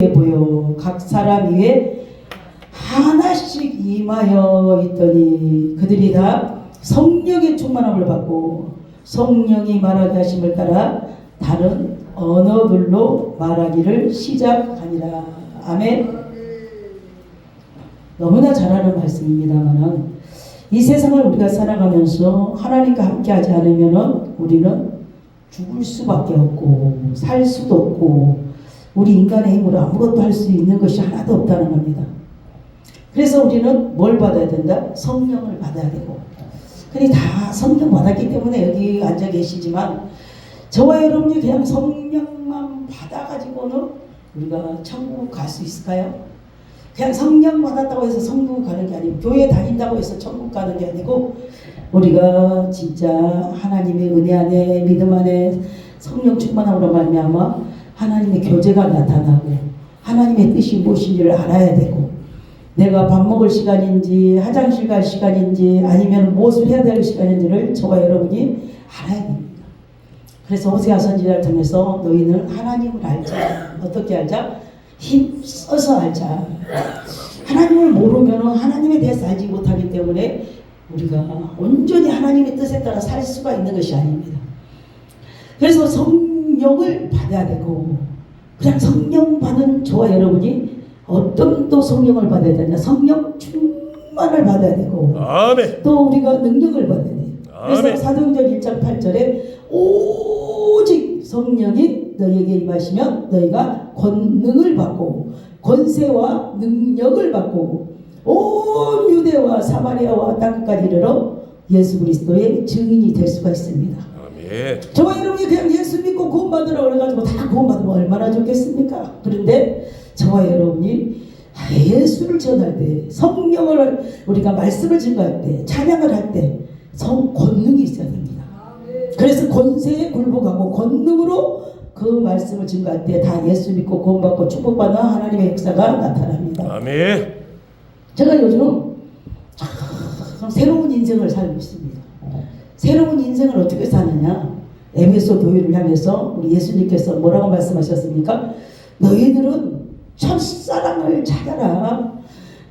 성령의 보여 각 사람 위에 하나씩 임하여 있더니 그들이 다 성령의 충만함을 받고 성령이 말하게 하심을 따라 다른 언어들로 말하기를 시작하니라. 아멘. 너무나 잘 아는 말씀입니다만은 이 세상을 우리가 살아가면서 하나님과 함께하지 않으면은 우리는 죽을 수밖에 없고 살 수도 없고 우리 인간의 힘으로 아무것도 할 수 있는 것이 하나도 없다는 겁니다. 그래서 우리는 뭘 받아야 된다? 성령을 받아야 되고. 근데 다 성령 받았기 때문에 여기 앉아 계시지만 저와 여러분이 그냥 성령만 받아가지고는 우리가 천국 갈 수 있을까요? 그냥 성령 받았다고 해서 천국 가는 게 아니고 교회 다닌다고 해서 천국 가는 게 아니고 우리가 진짜 하나님의 은혜 안에 믿음 안에 성령 충만함으로 말미암아 하나님의 교제가 나타나고 하나님의 뜻이 무엇인지를 알아야 되고 내가 밥 먹을 시간인지 화장실 갈 시간인지 아니면 무엇을 해야 될 시간인지를 저와 여러분이 알아야 됩니다. 그래서 호세아 선지자를 통해서 너희는 하나님을 알자. 어떻게 알자? 힘써서 알자. 하나님을 모르면 하나님에 대해서 알지 못하기 때문에 우리가 온전히 하나님의 뜻에 따라 살 수가 있는 것이 아닙니다. 그래서 성령을 받아야 되고 그냥 성령 받은 저와 여러분이 어떤 또 성령을 받아야 되냐? 성령 충만을 받아야 되고 아멘. 또 우리가 능력을 받아야 돼요. 그래서 아멘. 사도행전 1장 8절에 오직 성령이 너희에게 임하시면 너희가 권능을 받고 권세와 능력을 받고 온 유대와 사마리아와 땅끝까지 이르러 예수 그리스도의 증인이 될 수가 있습니다. 아멘. 저와 여러분이 그냥 예수 믿고 구원받으라고 그래가지고 다 구원받으면 얼마나 좋겠습니까? 그런데 저와 여러분이 예수를 전할 때 성령을 우리가 말씀을 증거할 때 찬양을 할 때 권능이 있어야 됩니다. 그래서 권세에 굴복하고 권능으로 그 말씀을 증거할 때 다 예수 믿고 구원받고 축복받는 하나님의 역사가 나타납니다. 아멘. 제가 요즘 참 새로운 인생을 살고 있습니다. 새로운 인생을 어떻게 사느냐? 에베소 교회를 향해서 우리 예수님께서 뭐라고 말씀하셨습니까? 너희들은 첫사랑을 찾아라.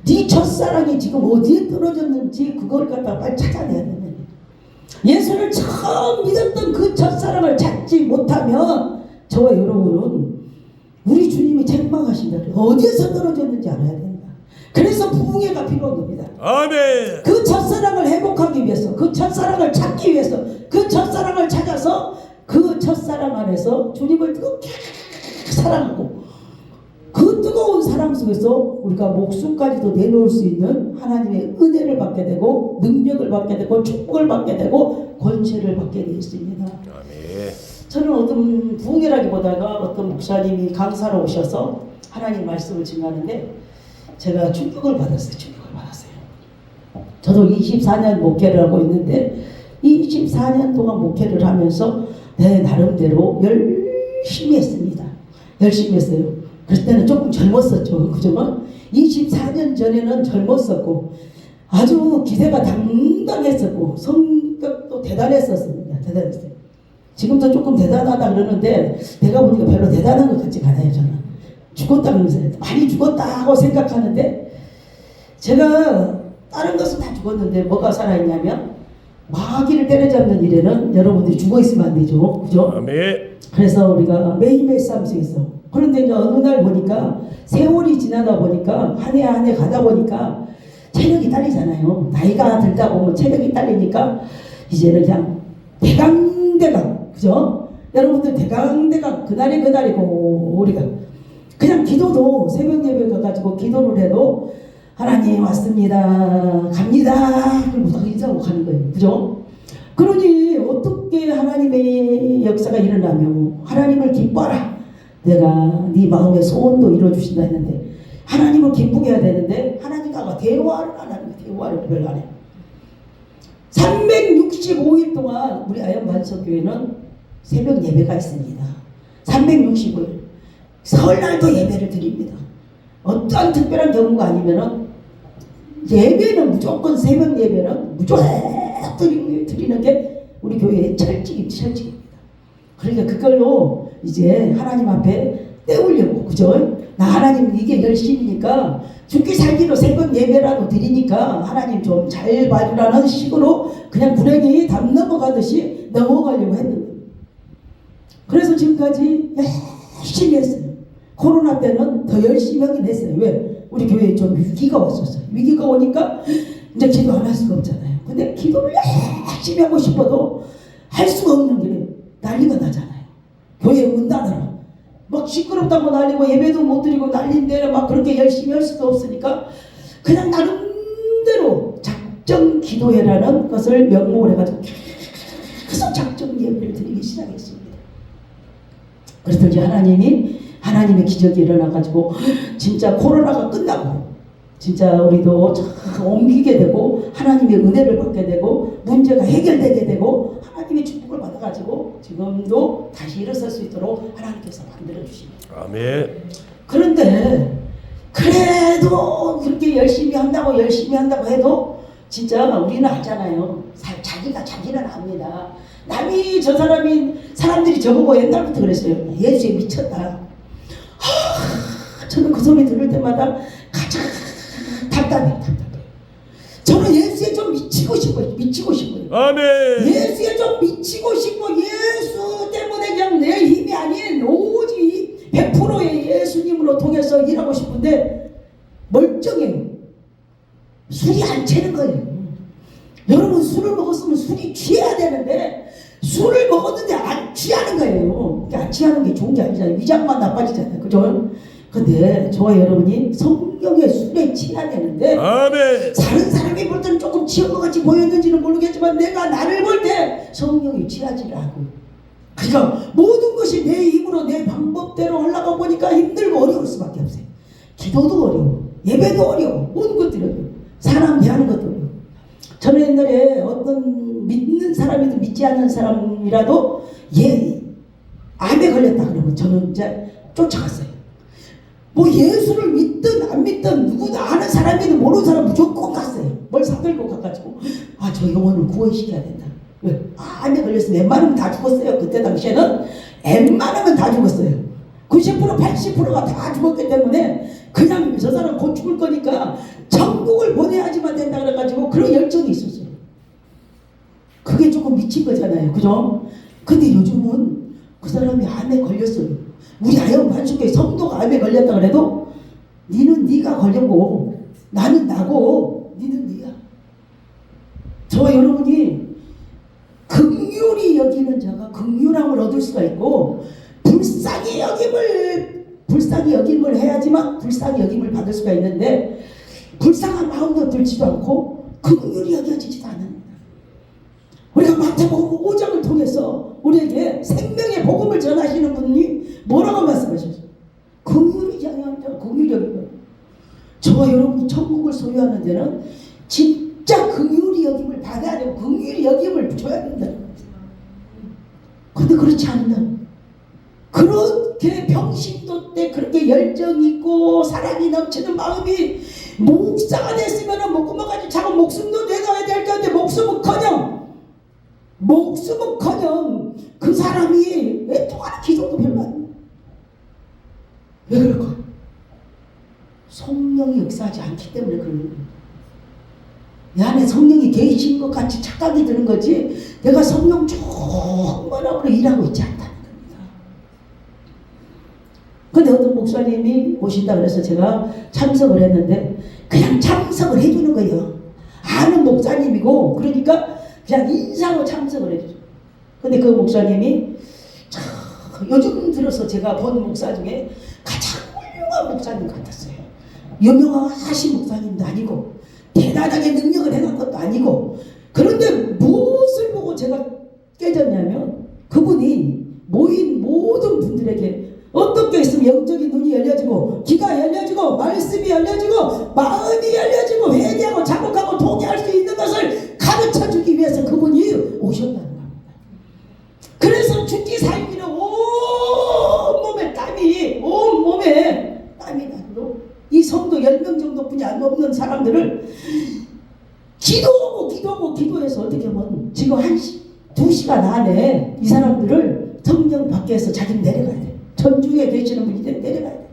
네 첫사랑이 지금 어디에 떨어졌는지 그걸 갖다가 빨리 찾아내야 되는 거예요. 예수를 처음 믿었던 그 첫사랑을 찾지 못하면 저와 여러분은 우리 주님이 책망하신다. 어디에서 떨어졌는지 알아야 된다. 그래서 부흥회가 필요한 겁니다. 아멘. 그 첫사랑을 회복하기 위해서 그 첫사랑을 찾기 위해서 그 첫사랑을 찾아서 그 첫사랑 안에서 주님을 뜨겁게 사랑하고 그 뜨거운 사랑 속에서 우리가 목숨까지도 내놓을 수 있는 하나님의 은혜를 받게 되고 능력을 받게 되고 축복을 받게 되고 권세를 받게 되어 있습니다. 아멘. 저는 어떤 부흥회라기보다가 어떤 목사님이 강사로 오셔서 하나님 말씀을 증하는데 제가 충격을 받았어요. 저도 24년 목회를 하고 있는데 24년 동안 목회를 하면서 내 나름대로 열심히 했습니다. 열심히 했어요. 그럴 때는 조금 젊었었죠. 그죠? 24년 전에는 젊었었고 아주 기세가 당당했었고 성격도 대단했었습니다. 대단했어요. 지금도 조금 대단하다 그러는데 내가 보니까 별로 대단한 것 같지가 않아요. 저는 죽었다 그러면서 많이 죽었다고 생각하는데 제가 다른 것은 다 죽었는데 뭐가 살아있냐면 마귀를 때려잡는 일에는 여러분들이 죽어있으면 안 되죠. 그죠? 아멘. 그래서 우리가 매일매일 싸움 속에서 그런데 이제 어느 날 보니까 세월이 지나다 보니까 한 해 한 해 가다 보니까 체력이 딸리잖아요. 나이가 들다 보면 체력이 딸리니까 이제는 그냥 대강대강 그죠? 여러분들 대강대강 그날이 그날이고 우리가 그냥 기도도 새벽 예배 가가지고 기도를 해도 하나님 왔습니다. 갑니다. 그러고 인사하고 가는 거예요. 그죠? 그러니 어떻게 하나님의 역사가 일어나면 하나님을 기뻐하라. 내가 네 마음의 소원도 이루어주신다 했는데 하나님을 기쁘게 해야 되는데 하나님과 대화를 안 하는 거예요. 대화를 별로 안 해요. 365일 동안 우리 아현반석교회는 새벽 예배가 있습니다. 365일. 설날도 예배를 드립니다. 어떤 특별한 경우가 아니면은 예배는 무조건 새벽 예배는 무조건 드리는 게 우리 교회의 철칙입니다. 그러니까 그걸로 이제 하나님 앞에 때우려고, 그죠? 나 하나님 이게 열심이니까 죽기 살기로 새벽 예배라도 드리니까 하나님 좀 잘 봐주라는 식으로 그냥 불행히 담 넘어가듯이 넘어가려고 했는데, 그래서 지금까지 열심히 했어요. 코로나 때는 더 열심히 하긴 했어요. 왜? 우리 교회에 좀 위기가 왔었어요. 위기가 오니까 이제 기도 안 할 수가 없잖아요. 근데 기도를 열심히 하고 싶어도 할 수가 없는 게 난리가 나잖아요. 교회 문 닫아라, 막 시끄럽다고 난리고 예배도 못 드리고 난리인데 막 그렇게 열심히 할 수도 없으니까 그냥 나름대로 작정 기도회라는 것을 명목을 해가지고 계속 작정 예배를 드리기 시작했습니다. 그랬더니 하나님의 기적이 일어나가지고 진짜 코로나가 끝나고 진짜 우리도 참 옮기게 되고 하나님의 은혜를 받게 되고 문제가 해결되게 되고 하나님의 축복을 받아가지고 지금도 다시 일어설 수 있도록 하나님께서 만들어 주십니다. 아멘. 그런데 그래도 그렇게 열심히 한다고 해도 진짜 우리는 알잖아요. 자기는 압니다. 남이 사람들이 저보고 옛날부터 그랬어요. 예수에 미쳤다. 저는 그 소리 들을 때마다 가장 답답해요. 저는 예수에 좀 미치고 싶어요. 아멘. 예수에 좀 미치고 싶고, 예수 때문에 그냥 내 힘이 아닌 오직 100%의 예수님으로 통해서 일하고 싶은데 멀쩡해요. 술이 안 채는 거예요. 여러분, 술을 먹었으면 술이 취해야 되는데 술을 먹었는데 안 취하는 거예요. 안 취하는 게 좋은 게 아니잖아요. 위장만 나빠지잖아요. 그죠? 근데 저와 여러분이 성령의 술에 취해야 되는데, 아멘. 다른 사람이 볼 때는 조금 취한 것 같이 보였는지는 모르겠지만 내가 나를 볼 때 성령이 취하지를 않고, 그러니까 모든 것이 내 힘으로 내 방법대로 하려고 보니까 힘들고 어려울 수밖에 없어요. 기도도 어려워, 예배도 어려워, 모든 것들이 어려워, 사람 대하는 것도 어려워. 저는 옛날에 어떤 믿는 사람이든 믿지 않는 사람이라도 암에 걸렸다 그러면 저는 이제 쫓아갔어요. 뭐 예수를 믿든 안 믿든 누구나 아는 사람이든 모르는 사람 무조건 갔어요. 뭘 사들고 가가지고 저 영혼을 구원시켜야 된다. 왜? 암에 걸렸으면 웬만하면 다 죽었어요. 그때 당시에는 웬만하면 다 죽었어요. 90% 80%가 다 죽었기 때문에 그냥 저 사람 곧 죽을 거니까 천국을 보내야지만 된다 그래가지고 그런 열정이 있었어요. 그게 조금 미친 거잖아요. 그죠? 근데 요즘은 그 사람이 암에 걸렸어요. 우리 아영 반숙교회 성도가 암에 걸렸다 그래도 니는 니가 걸렸고 나는 나고 니는 니야. 저와 여러분이 긍휼히 여기는 자가 긍휼함을 얻을 수가 있고, 불쌍히 여김을 해야지만 불쌍히 여김을 받을 수가 있는데, 불쌍한 마음도 들지도 않고 긍휼히 여겨지지도 않습니다. 우리가 마태복음 5장을 통해서 우리에게 생명의 복음을 전하시는 분이 뭐라고 말씀하셨어요? 긍휼히 여기는 자, 긍휼히 여기는. 저와 여러분이 천국을 소유하는 데는 진짜 긍휼히 여김을 받아야 되고 긍휼히 여김을 줘야 된다. 근데 그렇지 않는다. 그렇게 병신도 때 그렇게 열정 있고 사랑이 넘치는 마음이 목사가 됐으면 목구멍까지 자고 목숨도 내놔야 될 건데 목숨은커녕 그 사람이 왜 통하는 기도도 별로 안 해. 왜 그럴까? 성령이 역사하지 않기 때문에 그러는 거예요. 내 안에 성령이 계신 것 같이 착각이 드는 거지 내가 성령 충만함으로 일하고 있지 않다는 겁니다. 근데 어떤 목사님이 오신다 그래서 제가 참석을 했는데 그냥 참석을 해주는 거예요. 아는 목사님이고 그러니까 그냥 인사로 참석을 해주죠. 근데 그 목사님이 요즘 들어서 제가 본 목사 중에 가장 훌륭한 목사님 같았어요. 유명하신 목사님도 아니고 대단하게 능력을 해놓은 것도 아니고, 그런데 무엇을 보고 제가 깨졌냐면 그분이 모인 모든 분들에게 어떻게 있으면 영적인 눈이 열려지고 귀가 열려지고 말씀이 열려지고 마음이 열려지고 회개하고 자복하고 통회할 수 있는 것을 가르쳐주기 위해서 그분이 오셨다는 겁니다. 그래서 죽기 살기로 온몸에 땀이 나도 이 성도 10명 정도뿐이 안 없는 사람들을 기도해서 어떻게 하면 지금 2시간 안에 이 사람들을 성령 밖에서 자기는 내려가야 돼. 전주에 계시는 분이 내려가야 돼.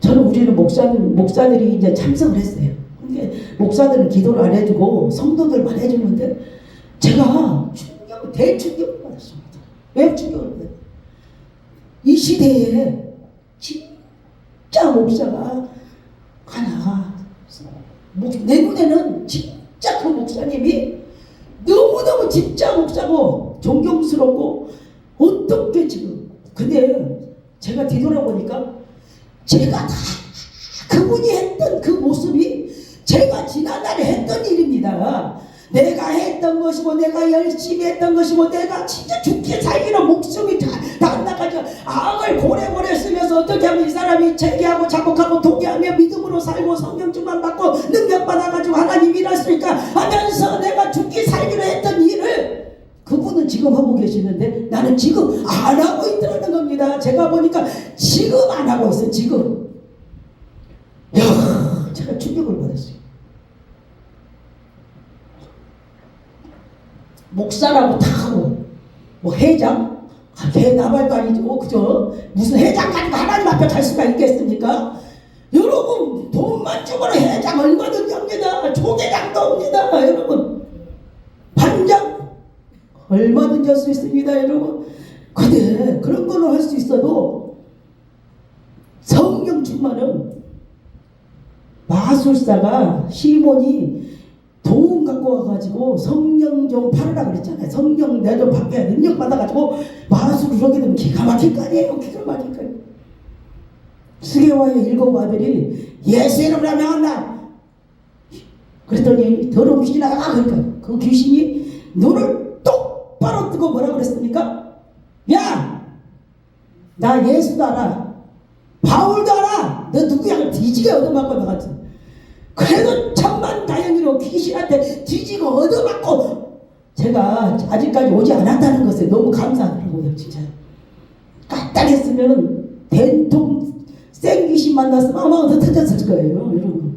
우리는 목사들이 이제 참석을 했어요. 근데 목사들은 기도를 안 해주고 성도들만 해주는데 제가 대충격을 받았습니다. 왜 충격을 받았어요? 이 시대에 진짜 목사가 하나, 내 눈에는 진짜 그 목사님이 너무너무 진짜 목사고 존경스럽고 어떻게 지금, 근데 제가 뒤돌아보니까 제가 다 그분이 했던 그 모습이 제가 지난날에 했던 일입니다. 내가 했던 것이고 내가 열심히 했던 것이고 내가 진짜 죽기 살기로 목숨이 다 나가지고 악을 고래고래 쓰면서 어떻게 하면 이 사람이 재기하고 자복하고 동의하며 믿음으로 살고 성경증만 받고 능력 받아가지고 하나님 일할 수 있을까 하면서 내가 죽기 살기로 했던 일을 그분은 지금 하고 계시는데 나는 지금 안 하고 있더라는 겁니다. 제가 보니까 지금 안 하고 있어요. 지금. 야, 제가 충격을 받았어요. 목사라고 다 하고 뭐 회장? 개 나발도 아니죠. 그죠? 무슨 회장 가지고 하나님 앞에 갈 수가 있겠습니까? 여러분 돈만 주고는 회장 얼마든지 합니다. 초계장도 옵니다. 여러분 반장 얼마든지 할 수 있습니다. 여러분 근데 그런 거는 할 수 있어도 성령 충만은 마술사가 시몬이 돈 갖고 와가지고 성령 좀 팔으라 그랬잖아요. 성령 내 좀 받게 능력 받아가지고 마술을 하게 되면 기가 막힐 거 아니에요. 기가 막힐 거예요. 스게와의 7 아들이 예수 이름으로 명한다. 그랬더니 더러운 귀신이 나가. 그러니까 그 귀신이 눈을 똑바로 뜨고 뭐라 그랬습니까? 야! 나 예수도 알아. 바울도 알아. 너 누구야? 뒤지게 얻어맞고 나갔지. 그래도 천만다행으로 귀신한테 뒤지고 얻어맞고 제가 아직까지 오지 않았다는 것에 너무 감사하더라고요. 진짜 까딱했으면 된통 생귀신 만났으면 아마 더 터졌을 거예요. 여러분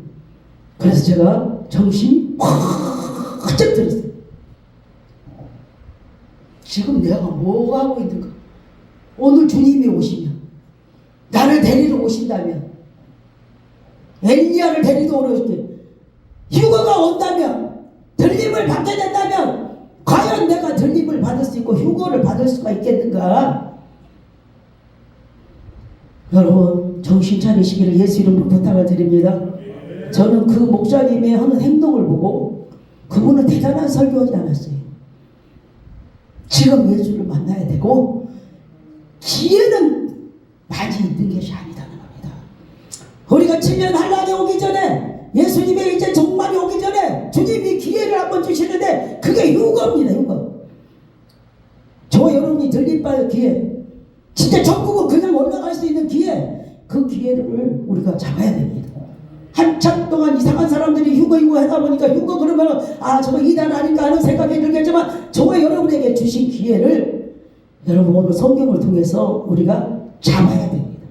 그래서 제가 정신이 확 들었어요. 지금 내가 뭐 하고 있는가. 오늘 주님이 오시면 나를 데리러 오신다면 엘리야를 데리러 오실 때 휴거가 온다면 들림을 받게 된다면 과연 내가 들림을 받을 수 있고 휴거를 받을 수가 있겠는가. 여러분 정신 차리시기를 예수 이름으로 부탁을 드립니다. 저는 그 목사님의 하는 행동을 보고 그분은 대단한 설교하지 않았어요. 지금 예수를 만나야 되고 기회는 많이 있는 것이 아니다는 겁니다. 우리가 7년 한란에 오기 전에 예수님의 이제 종말이 오기 전에 주님이 기회를 한번 주시는데 그게 휴거입니다. 휴거. 저 여러분이 들림받을 기회, 진짜 전국은 그냥 올라갈 수 있는 기회, 그 기회를 우리가 잡아야 됩니다. 한참 동안 이상한 사람들이 휴거 하다 보니까 휴거 그러면 아 저거 이단 아닌가 하는 생각이 들겠지만 저와 여러분에게 주신 기회를 여러분 오늘 성경을 통해서 우리가 잡아야 됩니다.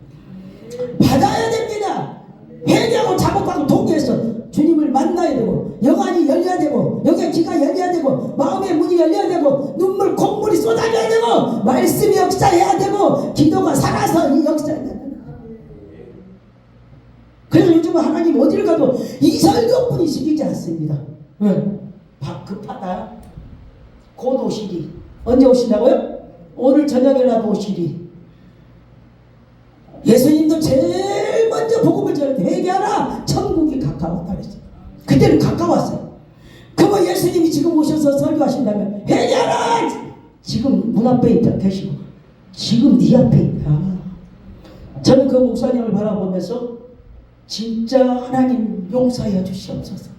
받아야 됩니다. 회개하고 자복하고 동의해서 주님을 만나야 되고 영안이 열려야 되고 영의 귀가 열려야 되고 마음의 문이 열려야 되고 눈물 콧물이 쏟아져야 되고 말씀이 역사해야 되고 기도가 살아서 이 역사해야 되고. 그래서 요즘은 하나님 어디를 가도 이 설교뿐이 시키지 않습니다. 왜? 급하다. 곧 오시리. 언제 오신다고요? 오늘 저녁에라도 오시리. 예수님도 제일 먼저 복음을 전할 때 회개하라. 천국이 가까웠다 그랬어요. 그때는 가까웠어요. 그러면 예수님이 지금 오셔서 설교하신다면 회개하라. 지금 문 앞에 있다 계시고 지금 네 앞에 있다. 저는 그 목사님을 바라보면서 진짜 하나님 용서해 주시옵소서.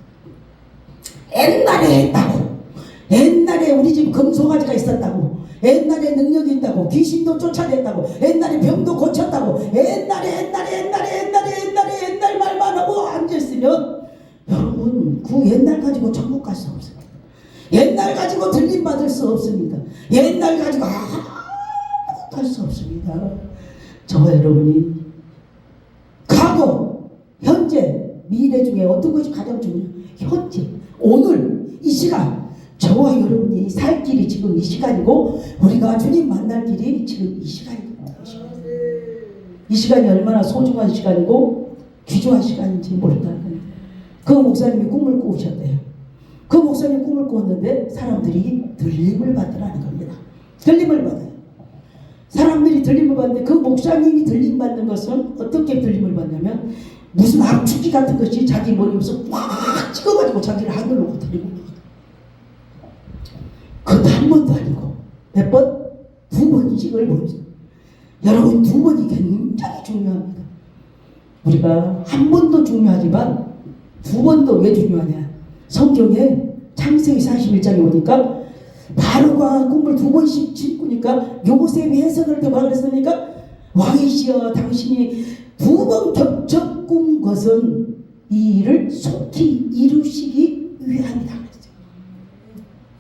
옛날에 했다고. 옛날에 우리 집 금송아지가 있었다고. 옛날에 능력이 있다고. 귀신도 쫓아냈다고. 옛날에 병도 고쳤다고. 옛날 말만 하고 앉아있으면 여러분 그 옛날 가지고 천국 갈 수 없습니다. 옛날 가지고 들림 받을 수 없습니다. 옛날 가지고 아무것도 할 수 없습니다. 저와 여러분이 과거 현재, 미래 중에 어떤 것이 가장 중요해요? 현재, 오늘, 이 시간 저와 여러분이 살 길이 지금 이 시간이고 우리가 주님 만날 길이 지금 이 시간입니다. 이 시간이 얼마나 소중한 시간이고 귀중한 시간인지 모른다는 거예요. 그 목사님이 꿈을 꾸셨대요. 그 목사님이 꿈을 꾸었는데 사람들이 들림을 받으라는 겁니다. 들림을 받아요. 사람들이 들림을 받는데 그 목사님이 들림 받는 것은 어떻게 들림을 받냐면 무슨 압축기 같은 것이 자기 머리에서 꽉 찍어가지고 자기를 하늘로 들리고 그것도 한 번도 아니고 몇 번? 2번씩을 보여줘요. 여러분 2번이 굉장히 중요합니다. 우리가 한 번도 중요하지만 2번도 왜 중요하냐? 성경에 창세기 41장에 보니까 바로가 꿈을 2번씩 꾸니까 요셉이 해석을 때 뭐라 그랬습니까? 왕이시여 당신이 2번 겹쳐 꾼 것은 이 일을 속히 이루시기 위함이다 그랬어요.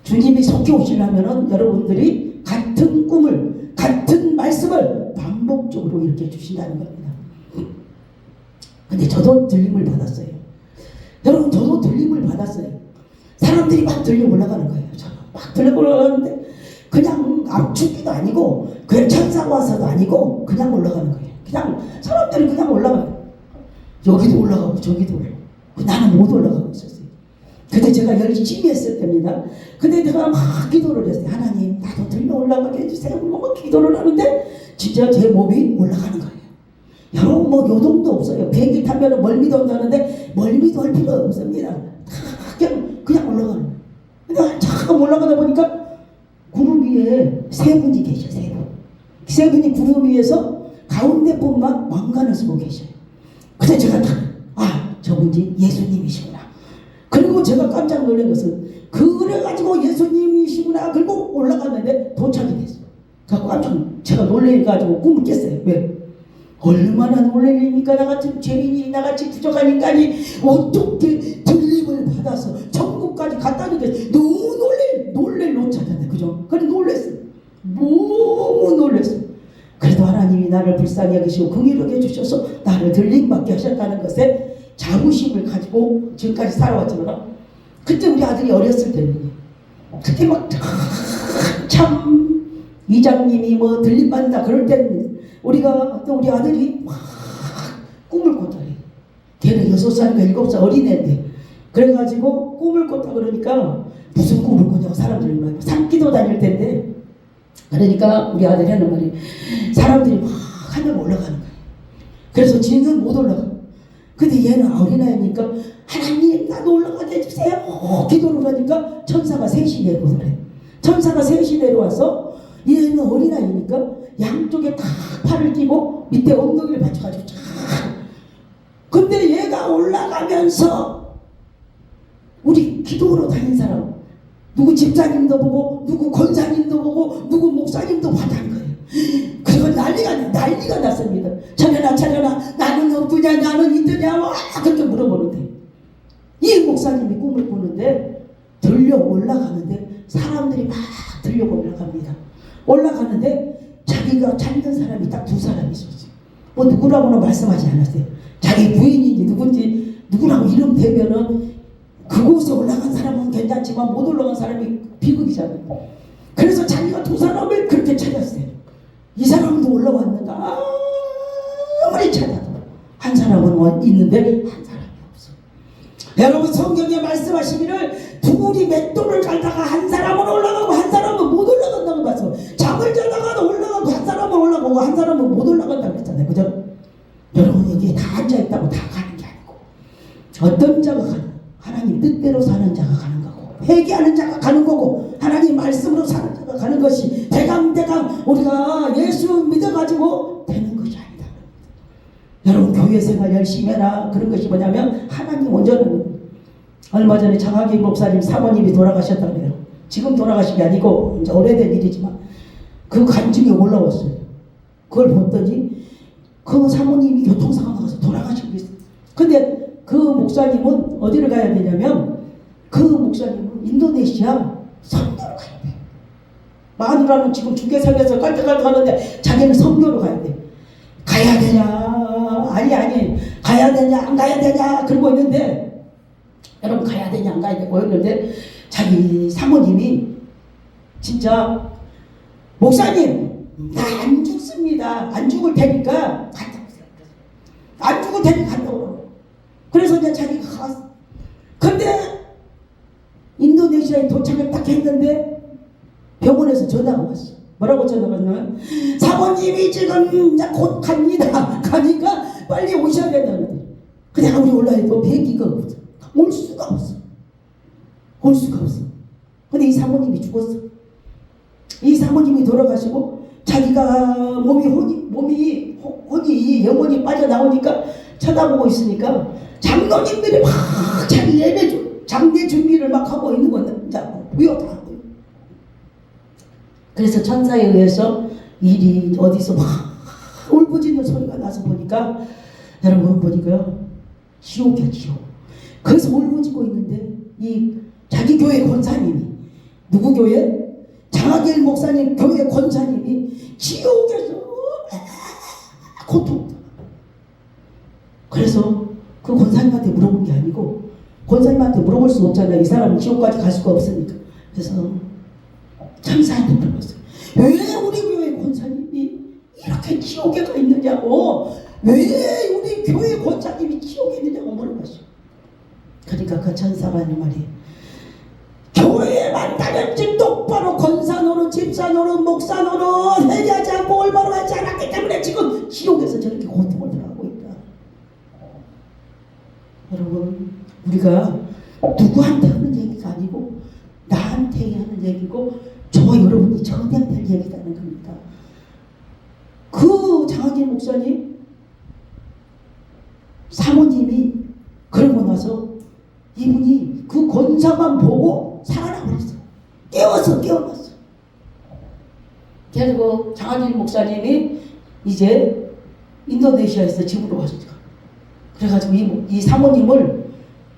주님이 속히 오시려면 여러분들이 같은 꿈을 같은 말씀을 반복적으로 이렇게 주신다는 겁니다. 근데 저도 들림을 받았어요. 여러분 저도 들림을 받았어요. 사람들이 막 들려 올라가는 거예요. 막 들려 올라가는데 그냥 압축기도 아니고 그냥 천사가 와서도 아니고 그냥 올라가는 거예요. 그냥 사람들이 그냥 올라가요. 여기도 올라가고 저기도 올라가고 나는 못 올라가고 있었어요. 그때 제가 열심히 했을 때입니다. 근데 제가 막 기도를 했어요. 하나님 나도 들려 올라가게 해주세요. 막 기도를 하는데 진짜 제 몸이 올라가는 거예요. 여러분 뭐 요동도 없어요. 비행기 타면 멀미도 온다는데 멀미도 할 필요 없습니다. 그냥 올라가는 거예요. 근데 잠깐 올라가다 보니까 구름 위에 3분이 계셔. 3분. 3분이 구름 위에서 가운데 분만 왕관을 쓰고 계셔요. 근데 제가 저분이 예수님이시구나. 그리고 제가 깜짝 놀란 것은 그래가지고 예수님이시구나. 그리고 올라갔는데 도착이 됐어요. 깜짝 제가 놀래가지고 꿈을 깼어요. 왜? 얼마나 놀랄 일입니까? 나같은 죄인이 나같이 부족한 인간이 어떻게 들림을 받아서 천국까지 갔다는 게 너무 놀랄 놓쳤잖아요. 그죠? 그래 놀랬어요. 너무 놀랬어요. 그래도 하나님이 나를 불쌍히 여기시고 긍휼하게 해주셔서 나를 들림받게 하셨다는 것에 자부심을 가지고 지금까지 살아왔지만 그때 우리 아들이 어렸을 때는 그때 막 참 이장님이 뭐 들림받는다 그럴 때는 우리가 또 우리 아들이 막 꿈을 꿨다. 걔는 6살인가 7살 어린애인데 그래가지고 꿈을 꿨다 그러니까 무슨 꿈을 꾸냐고 사람들이 말이야. 산기도 다닐 텐데 그러니까 우리 아들이 하는 말이 사람들이 막 하늘 올라가는 거예요. 그래서 지는 못 올라가. 근데 얘는 어린아이니까 하나님 나도 올라가게 해주세요. 기도를 하니까 천사가 셋이 내려오더래. 천사가 셋이 내려와서 얘는 어린아이니까 양쪽에 다 팔을 끼고 밑에 엉덩이를 받쳐가지고 쫙. 근데 얘가 올라가면서 우리 기도로 다닌 사람 누구 집사님도 보고 누구 권사님도 보고 누구 목사님도 봤다는 거예요. 그리고 난리가 났습니다. 차려나 나는 없느냐 나는 있느냐 와 그렇게 물어보는데 이 목사님이 꿈을 꾸는데 들려 올라가는데 사람들이 막 들려 올라갑니다. 올라가는데 자기가 찾는 사람이 딱 2사람이 있었어요. 뭐 누구라고는 말씀하지 않았어요. 자기 부인인지 누군지 누구라고 이름 대면은 그곳에 올라간 사람은 괜찮지만 못 올라간 사람이 비극이잖아요. 그래서 자기가 2사람을 그렇게 찾았어요. 이 사람도 올라왔는가 아무리 찾아도 한 사람은 있는데 한 사람이 없어. 여러분 성경에 말씀하시기를 둘이 맷돌을 갈다가 한 사람은 올라가고 한 사람은 못 올라간다고 봤어. 잠을 자다가도 올라가고 한 사람은 올라가고 한 사람은 못 올라간다고 했잖아요. 그죠? 여러분 여기에 다 앉아있다고 다 가는 게 아니고 어떤 자가 가는 하나님 뜻대로 사는 자가 가는 거고 회개하는 자가 가는 거고 하나님 말씀으로 사는 자가 가는 것이 대강대강 우리가 예수 믿어가지고 되는 것이 아니다. 여러분 교회 생활 열심히 해라. 그런 것이 뭐냐면 하나님 온전한 얼마 전에 장학인 목사님 사모님이 돌아가셨다고 해요. 지금 돌아가신 게 아니고 이제 오래된 일이지만 그 간증이 올라왔어요. 그걸 봤더니 그 사모님이 교통사고 나가서 돌아가시고 있어요. 근데 그 목사님은 어디를 가야 되냐면 그 목사님은 인도네시아 선교로 가야 돼요. 마누라는 지금 중개사에서 깔짝깔짝 하는데 자기는 선교로 가야 돼. 가야 되냐 아니 가야 되냐 안 가야 되냐 그러고 있는데 여러분 가야 되냐 안 가야 되고 있는데 자기 사모님이 진짜 목사님 나 안 죽습니다. 안 죽을 테니까 간다고 생각했어요. 안 죽을 테니까 간다고. 그래서 이제 자기가 갔어. 근데 인도네시아에 도착을 딱 했는데 병원에서 전화가 왔어. 뭐라고 전화가 왔냐면 사모님이 지금 이제 곧 갑니다. 가니까 빨리 오셔야 된다는데 그냥 우리 올라해도 비행기가 없어. 올 수가 없어. 올 수가 없어. 근데 이 사모님이 죽었어. 이 사모님이 돌아가시고 자기가 혼이 영혼이 빠져나오니까 쳐다보고 있으니까 장로님들이 막 자기 장례 준비를 막 하고 있는 건 무효다. 그래서 천사에 의해서 일이 어디서 막 울부짖는 소리가 나서 보니까 여러분 보니까 지옥이야 지옥. 거기서 울부짖고 있는데 이 자기 교회 권사님이 누구 교회? 장하길 목사님 교회 권사님이 지옥에서 고통. 그래서 그 권사님한테 물어본 게 아니고 권사님한테 물어볼 수 없잖아요. 이 사람은 지옥까지 갈 수가 없으니까. 그래서 천사한테 물어봤어요. 왜 우리 교회 권사님이 이렇게 지옥에 가 있느냐고. 왜 우리 교회 권사님이 지옥에 있느냐고 물어봤어요. 그러니까 그 천사가 하는 말이 교회에 만나겠지 똑바로 권사 노릇 집사 노릇 목사 노릇 회개하지 않고 올바로 하지 않았기 때문에 지금 지옥에서 저렇게 고통을 당하고 있다. 여러분 우리가 누구한테 하는 얘기가 아니고 나한테 하는 얘기고 저와 여러분이 전해야 될 얘기라는 겁니다. 그 장하길 목사님 사모님이 그러고 나서 이분이 그 권사만 보고 살아나 버렸어. 깨어났어. 그리고 장하길 목사님이 이제 인도네시아에서 집으로 왔어. 그래가지고 이 사모님을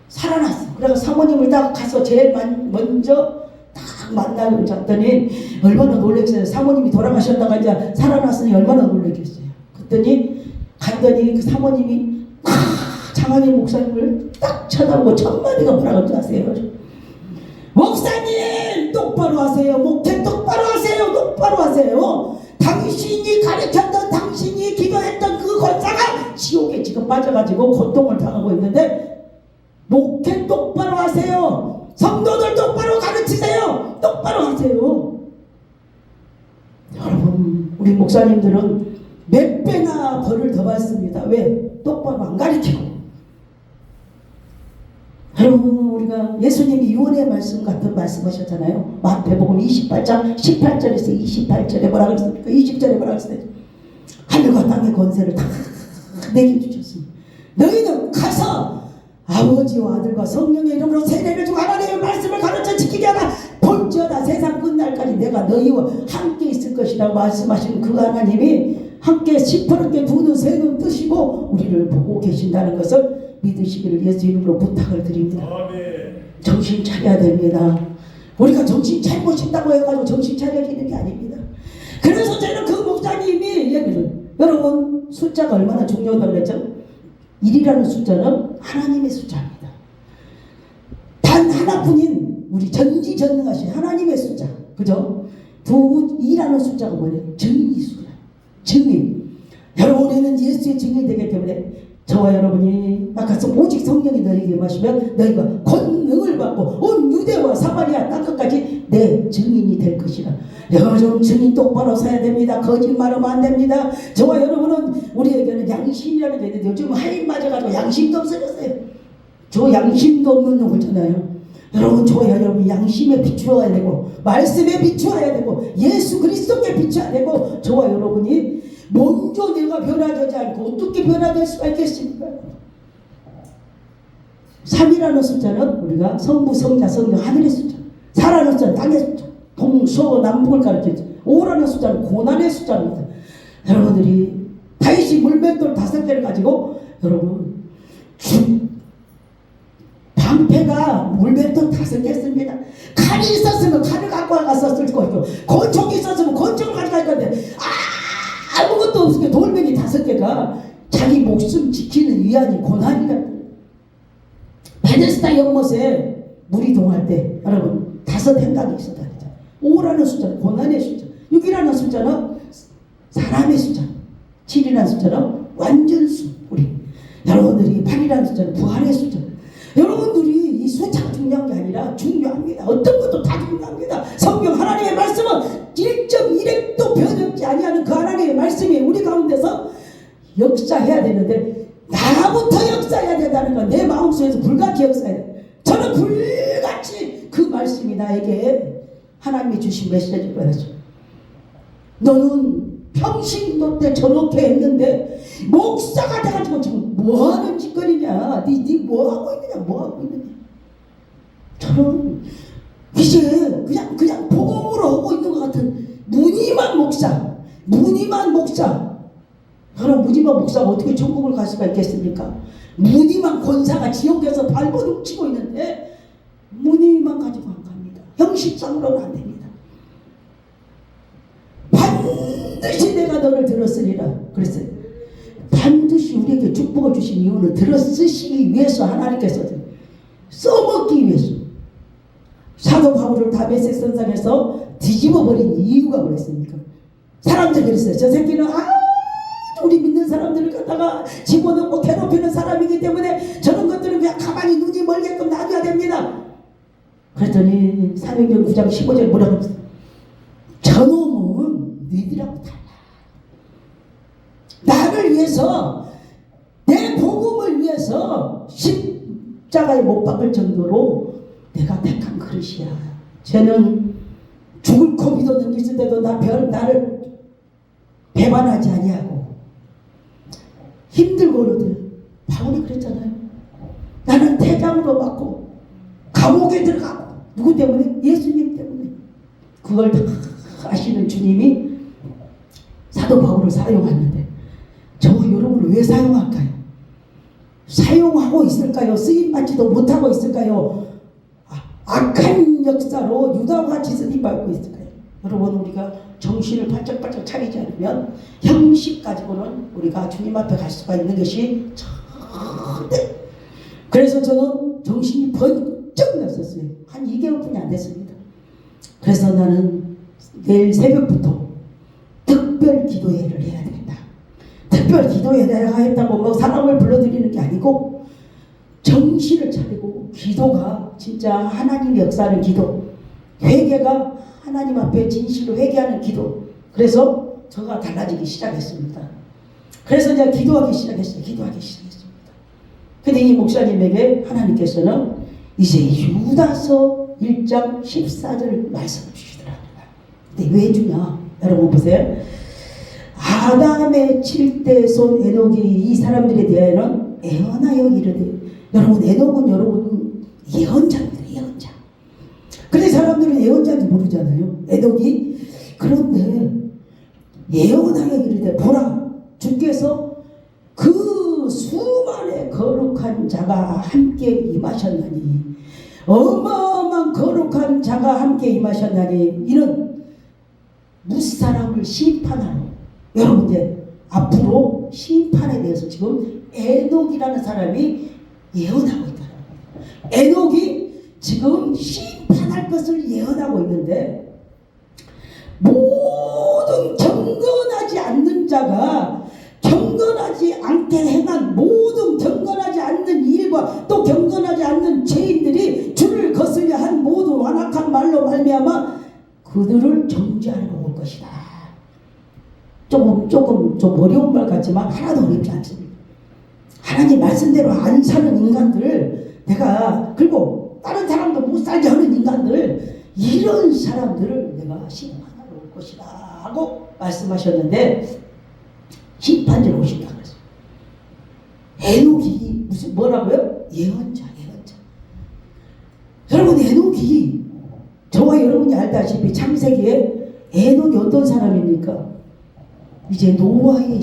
살아났어. 그래서 사모님을 딱 가서 제일 먼저 딱 만나고 잡더니 얼마나 놀랬어요. 사모님이 돌아가셨다가 이제 살아났으니 얼마나 놀랬겠어요. 그랬더니 갔더니 그 사모님이 장하길 목사님을 딱 쳐다보고 첫 마디가 뭐라고 줄 아세요? 목사님 똑바로 하세요. 목회 똑바로 하세요. 똑바로 하세요. 당신이 가르쳤던 당신이 기도했던 그 권사가 지옥에 지금 빠져가지고 고통을 당하고 있는데 목회 똑바로 하세요. 성도들 똑바로 가르치세요. 똑바로 하세요. 여러분 우리 목사님들은 몇 배나 벌을 더 받습니다. 왜? 똑바로 안 가르치고. 여러분 우리가 예수님이 유언의 말씀 같은 말씀하셨잖아요. 마태복음 28장 18절에서 28절에 뭐라 그랬습니까? 20절에 뭐라 그랬어요? 하늘과 땅의 권세를 다 내게 주셨습니다. 너희는 가서 아버지와 아들과 성령의 이름으로 세례를 주고 하나님의 말씀을 가르쳐 지키게 하라. 볼지어다 세상 끝날까지 내가 너희와 함께 있을 것이라고 말씀하신 그 하나님이 함께 시퍼렇게 두 눈 세 눈 뜨시고 우리를 보고 계신다는 것을 믿으시기를 예수 이름으로 부탁을 드립니다. 정신 차려야 됩니다. 우리가 정신 차리고 싶다고 해가지고 정신 차려지는 게 아닙니다. 그래서 저는 그 목사님이 얘기를 여러분 숫자가 얼마나 중요하다고 그랬죠? 1이라는 숫자는 하나님의 숫자입니다. 단 하나뿐인 우리 전지전능하신 하나님의 숫자. 그죠? 2라는 숫자가 뭐예요? 증인의 숫자. 증인. 여러분에는 예수의 증인이 되기 때문에 저와 여러분이 아까서 오직 성령이 너희에게 마시면 너희가 권능을 받고 온 유대와 사마리아 땅끝까지 내 증인이 될 것이라. 여러분 증인 똑바로 서야 됩니다. 거짓말하면 안 됩니다. 저와 여러분은 우리에게는 양심이라는 게 있는데 요즘 하인 맞아가지고 양심도 없어졌어요. 저 양심도 없는 놈이잖아요. 여러분 저와 여러분 양심에 비추어야 되고 말씀에 비추어야 되고 예수 그리스도께 비추어야 되고 저와 여러분이 먼저 내가 변화되지 않고 어떻게 변화될 수가 있겠습니까? 3이라는 숫자는 우리가 성부, 성자, 성령 하늘의 숫자, 4라는 숫자는 땅의 숫자, 동서남북을 가르치죠. 5라는 숫자는 고난의 숫자입니다. 여러분들이 다윗이 물맷돌 5개를 가지고 여러분 방패가 물맷돌 5개 씁니다. 칼이 있었으면 칼을 갖고 갔었을 것이고 권총이 있었으면 권총을 가져갈 건데 아무것도 없으니까 돌멩이 5개가 자기 목숨 지키는 위안이 고난이다. 베데스다 연못에 물이 동할 때 여러분 5 행각이 있었다 그랬잖아요. 5라는 숫자는 고난의 숫자, 6이라는 숫자는 사람의 숫자, 7이라는 숫자는 완전수. 우리 여러분들이 8이라는 숫자는 부활의 숫자. 여러분들이 이 숫자가 중요한 게 아니라 중요합니다. 어떤 것도 다 중요합니다. 성경 하나님의 말씀은 1.1획도 변하지 아니하는 그 하나님의 말씀이 우리 가운데서 역사해야 되는데, 나부터 역사해야 된다는 건 내 마음속에서 불같이 역사해야 돼. 저는 불같이 그 말씀이 나에게 하나님이 주신 메시지를 받았죠. 너는 평신도 때 저렇게 했는데 목사가 돼가지고 지금 뭐하는 짓거리냐, 니 뭐하고 있느냐, 뭐하고 있느냐. 저는 이제 그냥 복음으로 하고 있는 것 같은 무늬만 목사. 그럼 무늬만 목사가 어떻게 천국을 갈 수가 있겠습니까? 무늬만 권사가 지옥에서 발버둥 치고 있는데 무늬만 가지고 안 갑니다. 형식상으로는 안 됩니다. 반드시 내가 너를 들었으리라 그랬어요. 반드시 우리에게 축복을 주신 이유는 들어쓰시기 위해서, 하나님께서 써먹기 위해서. 사도 바울을 다메섹 선상에서 뒤집어버린 이유가 뭐였습니까? 사람들이 그랬어요. 저 새끼는 우리 믿는 사람들을 갖다가 집어넣고 괴롭히는 사람이기 때문에 저런 것들은 그냥 가만히 눈이 멀게끔 놔둬야 됩니다. 그랬더니 사도행전 9장 15절 뭐라고 했어요? 저놈은 너희들하고 달라. 나를 위해서, 내 복음을 위해서 십자가에 못 박을 정도로 내가 택한 그릇이야. 쟤는 죽을 고비도 넘겼을 때도 나를 배반하지 아니하고 힘들고는 바울이 그랬잖아요. 나는 태장으로 받고 감옥에 들어가고 누구 때문에? 예수님 때문에. 그걸 다 아시는 주님이 사도 바울을 사용하는데 저와 여러분을 왜 사용할까요? 사용하고 있을까요? 쓰임받지도 못하고 있을까요? 악한 역사로 유다와 같이 쓰임받고 있을까요? 여러분, 우리가 정신을 바짝바짝 차리지 않으면 형식 가지고는 우리가 주님 앞에 갈 수가 있는 것이 절대. 그래서 저는 정신이 번쩍 났었어요. 한 2개월뿐이 안 됐습니다. 그래서 나는 내일 새벽부터 특별 기도회를 해야 된다. 특별 기도회를 하겠다고 뭐 사람을 불러들이는 게 아니고 정신을 차리고 기도가 진짜 하나님 역사하는 기도, 회개가 하나님 앞에 진실로 회개하는 기도. 그래서 저가 달라지기 시작했습니다. 그래서 이제 기도하기 시작했습니다. 근데 이 목사님에게 하나님께서는 이제 유다서 1장 14절 말씀을 주시더랍니다. 근데 왜 주냐? 여러분 보세요. 아담의 7대 손 에녹이 이 사람들에 대하여는 애언하여 이르되, 여러분 에녹은 여러분 예언자입니다. 예언자. 근데 사람들은 예언자인지 모르잖아요. 에녹이. 그런데 예언하여 이르되 보라, 주께서 그 수많은 거룩한 자가 함께 임하셨나니, 어마어마한 거룩한 자가 함께 임하셨나니 이는 무사람을 심판하러. 여러분 이제 앞으로 심판에 대해서 지금 에녹이라는 사람이 예언하고 있다는 겁니다. 에녹이 지금 심판할 것을 예언하고 있는데, 모든 경건하지 않는 자가 경건하지 않게 행한 모든 경건하지 않는 일과 또 경건하지 않는 죄인들이 주를 거스려 한 모든 완악한 말로 말미암아 그들을 정죄하러 올 것이다. 조금 좀 어려운 말 같지만 하나도 어렵지 않습니다. 하나님 말씀대로 안 사는 인간들, 내가, 그리고 다른 사람도 못 살게 하는 인간들, 이런 사람들을 내가 심판하러 올 것이다 하고 말씀하셨는데, 심판자로 오신다 그랬어요. 에녹이 무슨 뭐라고요? 예언자. 여러분, 에녹이 저와 여러분이 알다시피 창세기에 에녹이 어떤 사람입니까? 이제 노아의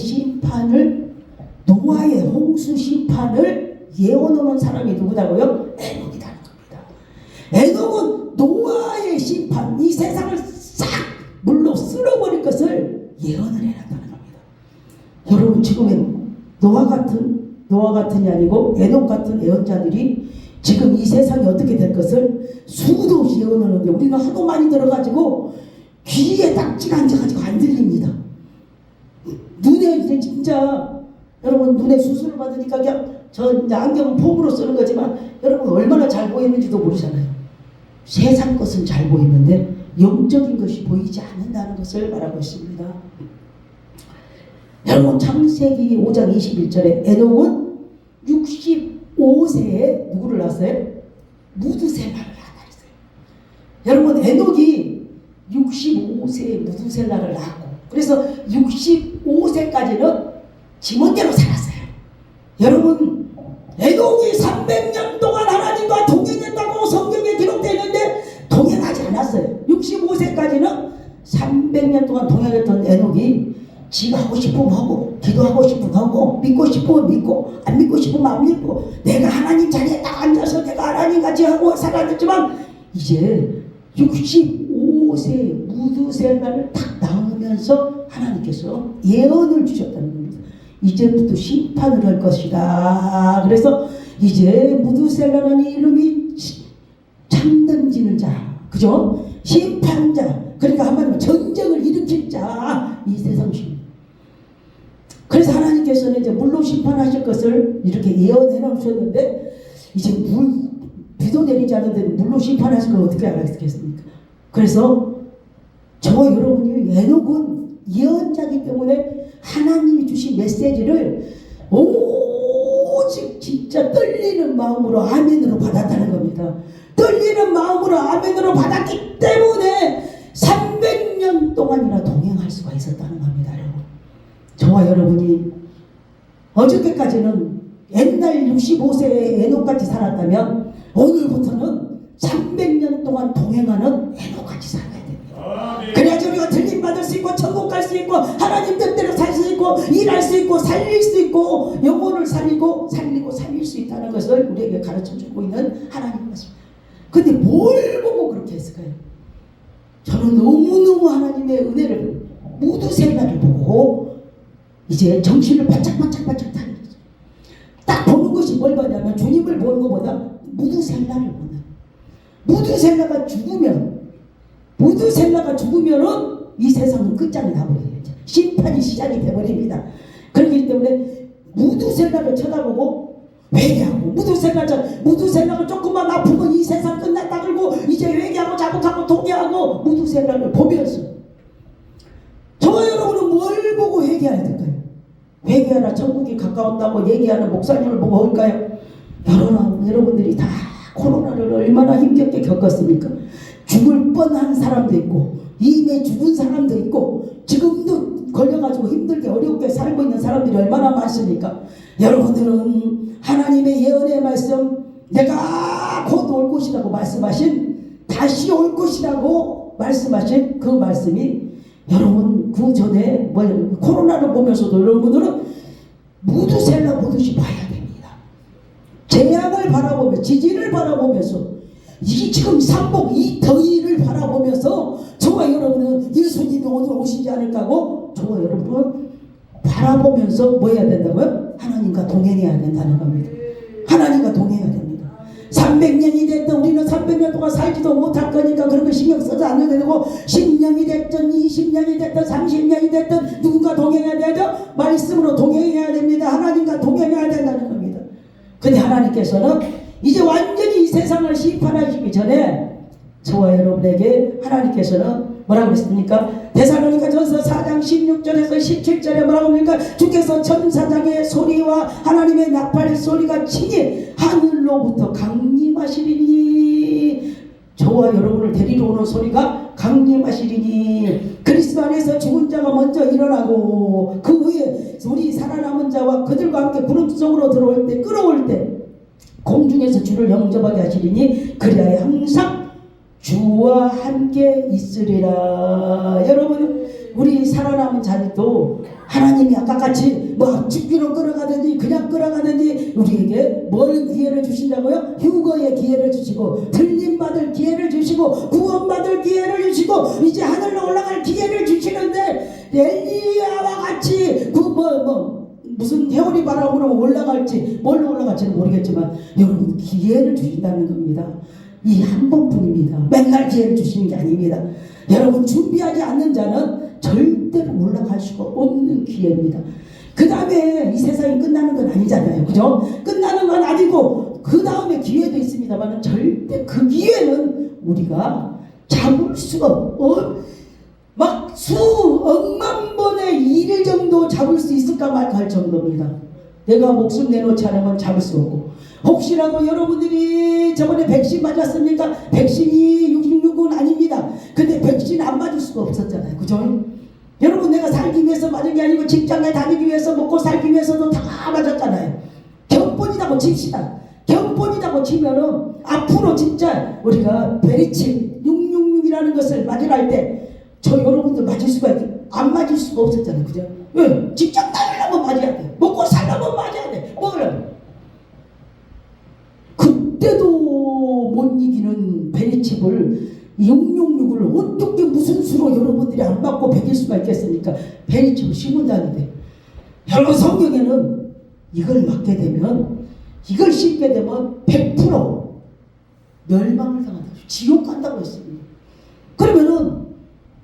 홍수 심판을 예언하는 사람이 누구다고요? 에녹이라는 겁니다. 에녹은 노아의 심판, 이 세상을 싹 물로 쓸어버릴 것을 예언을 해놨다는 겁니다. 여러분, 지금은 노아 같은이 아니고 에녹 같은 예언자들이 지금 이 세상이 어떻게 될 것을 수도 없이 예언하는데 우리는 하도 많이 들어가지고 귀에 딱지가 앉아가지고 안 들립니다. 눈에 이제 진짜 여러분 눈에 수술을 받으니까 그냥 저 이제 안경은 폼으로 쓰는 거지만 여러분 얼마나 잘 보이는지도 모르잖아요. 세상 것은 잘 보이는데 영적인 것이 보이지 않는다는 것을 말하고 있습니다. 여러분 창세기 5장 21절에 에녹은 65세에 누구를 낳았어요? 무드셀라를 낳았어요. 여러분 에녹이 65세에 무드셀라를 낳았고 그래서 65세까지는 지멋대로 살았어요. 여러분 에녹이 300년 동안 하나님과 동행했다고 성경에 기록되어 있는데 동행하지 않았어요. 65세까지는 300년 동안 동행했던 에녹이 지가 하고 싶으면 하고 기도하고 싶으면 하고 믿고 싶으면 믿고 안 믿고 싶으면 안 믿고 내가 하나님 자리에 딱 앉아서 내가 하나님 같이 하고 살았지만 이제 65세 무드셀라를 딱 낳으면서 하나님께서 예언을 주셨다는 겁니다. 이제부터 심판을 할 것이다. 그래서 이제 무드셀라라는 이름이 참던지는 자, 그죠? 심판자. 그러니까 한마디로 전쟁을 일으킬 자, 이 세상 심. 그래서 하나님께서는 이제 물로 심판하실 것을 이렇게 예언해 놓으셨는데 이제 비도 내리지 않는데 물로 심판하실 걸 어떻게 알았겠습니까? 그래서 저와 여러분이 에녹은 예언자이기 때문에 하나님이 주신 메시지를 오직 진짜 떨리는 마음으로 아멘으로 받았다는 겁니다. 떨리는 마음으로 아멘으로 받았기 때문에 300년 동안이나 동행할 수가 있었다는 겁니다. 여러분. 저와 여러분이 어저께까지는 옛날 65세의 에녹같이 살았다면 오늘부터는 300년 동안 동행하는 에녹같이 살아야 됩니다. 그래야지 우리가 들림 받을 수 있고 천국 갈 수 있고 하나님 뜻대로 살 수 있고 일할 수 있고 살릴 수 있고 영혼을 살리고 살릴 수 있다는 것을 우리에게 가르쳐주고 있는 하나님 말씀입니다. 근데 뭘 보고 그렇게 했을까요? 저는 너무너무 하나님의 은혜를 무드셀라를 보고 이제 정신을 바짝바짝 타는 거죠. 딱 보는 것이 뭘 보냐면 주님을 보는 것보다 무드셀라를 보는. 무드셀라가 죽으면은 이 세상은 끝장이 나버려요. 심판이 시작이 되버립니다. 그렇기 때문에 무드셀라를 쳐다보고 회개하고 무드셀라가 조금만 아프면 이 세상 끝났다 그러고 이제 회개하고 자복하고 동의하고 무드셀라를 보면서 저와 여러분은 뭘 보고 회개해야 될까요? 회개하라 천국이 가까웠다고 얘기하는 목사님을 보고 할까요? 여러분들이 다 코로나를 얼마나 힘겹게 겪었습니까? 죽을 뻔한 사람도 있고 이미 죽은 사람도 있고 지금도 걸려가지고 힘들게 어렵게 살고 있는 사람들이 얼마나 많습니까? 여러분들은 하나님의 예언의 말씀 내가 곧 올 것이라고 말씀하신 다시 올 것이라고 말씀하신 그 말씀이 여러분 그 전에 코로나를 보면서도 여러분들은 무드셀라 보듯이 봐야 됩니다. 재앙을 바라보며 지진을 바라보면서 이 지금 삼복 이 더위를 바라보면서 저와 여러분은 예수님이 오늘 오시지 않을까고 저와 여러분은 바라보면서 뭐 해야 된다고요? 하나님과 동행해야 된다는 겁니다. 하나님과 동행해야 됩니다. 300년이 됐든 우리는 300년 동안 살지도 못할 거니까 그런 거 신경 써도 안 되고 10년이 됐든 20년이 됐든 30년이 됐든 누군가 동행해야 되죠? 말씀으로 동행해야 됩니다. 하나님과 동행해야 된다는 겁니다. 근데 하나님께서는 이제 완전히 이 세상을 심판하시기 전에 저와 여러분에게 하나님께서는 뭐라고 했습니까? 데살로니가전서 4장 16절에서 17절에 뭐라고 합니까? 주께서 천사장의 소리와 하나님의 나팔의 소리가 친히 하늘로부터 강림하시리니 저와 여러분을 데리러 오는 소리가 강림하시리니 그리스도 안에서 죽은 자가 먼저 일어나고 그 후에 우리 살아남은 자와 그들과 함께 구름 속으로 들어올 때 끌어올 때 공중에서 주를 영접하게 하시리니 그리하여 항상 주와 함께 있으리라. 여러분 우리 살아남은 자들도 하나님이 아까같이 뭐 죽기로 끌어가든지 그냥 끌어가든지 우리에게 뭘 기회를 주신다고요? 휴거의 기회를 주시고 들림받을 기회를 주시고 구원받을 기회를 주시고 이제 하늘로 올라갈 기회를 주시는데 엘리야와 같이 무슨 해오리 바람으로 올라갈지 뭘로 올라갈지는 모르겠지만 여러분 기회를 주신다는 겁니다. 이 한 번뿐입니다. 맨날 기회를 주시는 게 아닙니다. 여러분 준비하지 않는 자는 절대로 올라갈 수가 없는 기회입니다. 그 다음에 이 세상이 끝나는 건 아니잖아요. 그죠? 끝나는 건 아니고 그 다음에 기회도 있습니다만 절대 그 기회는 우리가 잡을 수가 막 수억만 번의 일 정도 잡을 수 있을까 말까 할 정도입니다. 내가 목숨 내놓지 않으면 잡을 수 없고 혹시라도 여러분들이 저번에 백신 맞았습니까? 백신이 666은 아닙니다. 근데 백신 안 맞을 수가 없었잖아요. 그죠? 여러분 내가 살기 위해서 맞은 게 아니고 직장에 다니기 위해서 먹고 살기 위해서도 다 맞았잖아요. 경본이라고 칩시다. 경본이라고 치면은 앞으로 진짜 우리가 베리칩 666이라는 것을 맞으라 할 때 저 여러분들 맞을 수가 안 맞을 수가 없었잖아요. 그죠? 왜? 직장 다니려면 맞아야 돼. 먹고 살려면 맞아야 돼. 뭐를? 그때도 못 이기는 베리칩을 666을 어떻게 무슨 수로 여러분들이 안 맞고 베길 수가 있겠습니까? 베리칩을 심은다는데 여러분 성경에는 이걸 맞게 되면 이걸 씹게 되면 100% 멸망을 당한다. 지옥 간다고 했습니다. 그러면은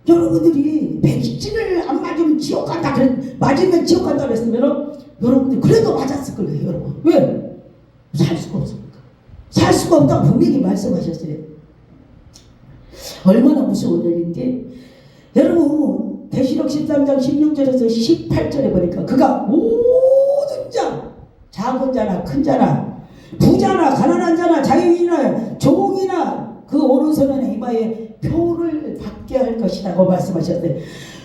여러분들이 백신을 안 맞으면 지옥 간다. 맞으면 지옥 간다고 했으면은 여러분들이 그래도 맞았을 거예요. 여러분 왜? 살 수가 없습니까? 살 수가 없다고 분명히 말씀하셨어요. 얼마나 무서운 일인지 여러분 계시록 13장 16절에서 18절에 보니까 그가 모든 자 작은 자나 큰 자나 부자나 가난한 자나 자유인이나 종이나 그 오른손에 이마에 표를 받게 할 것이라고 말씀하셨어요.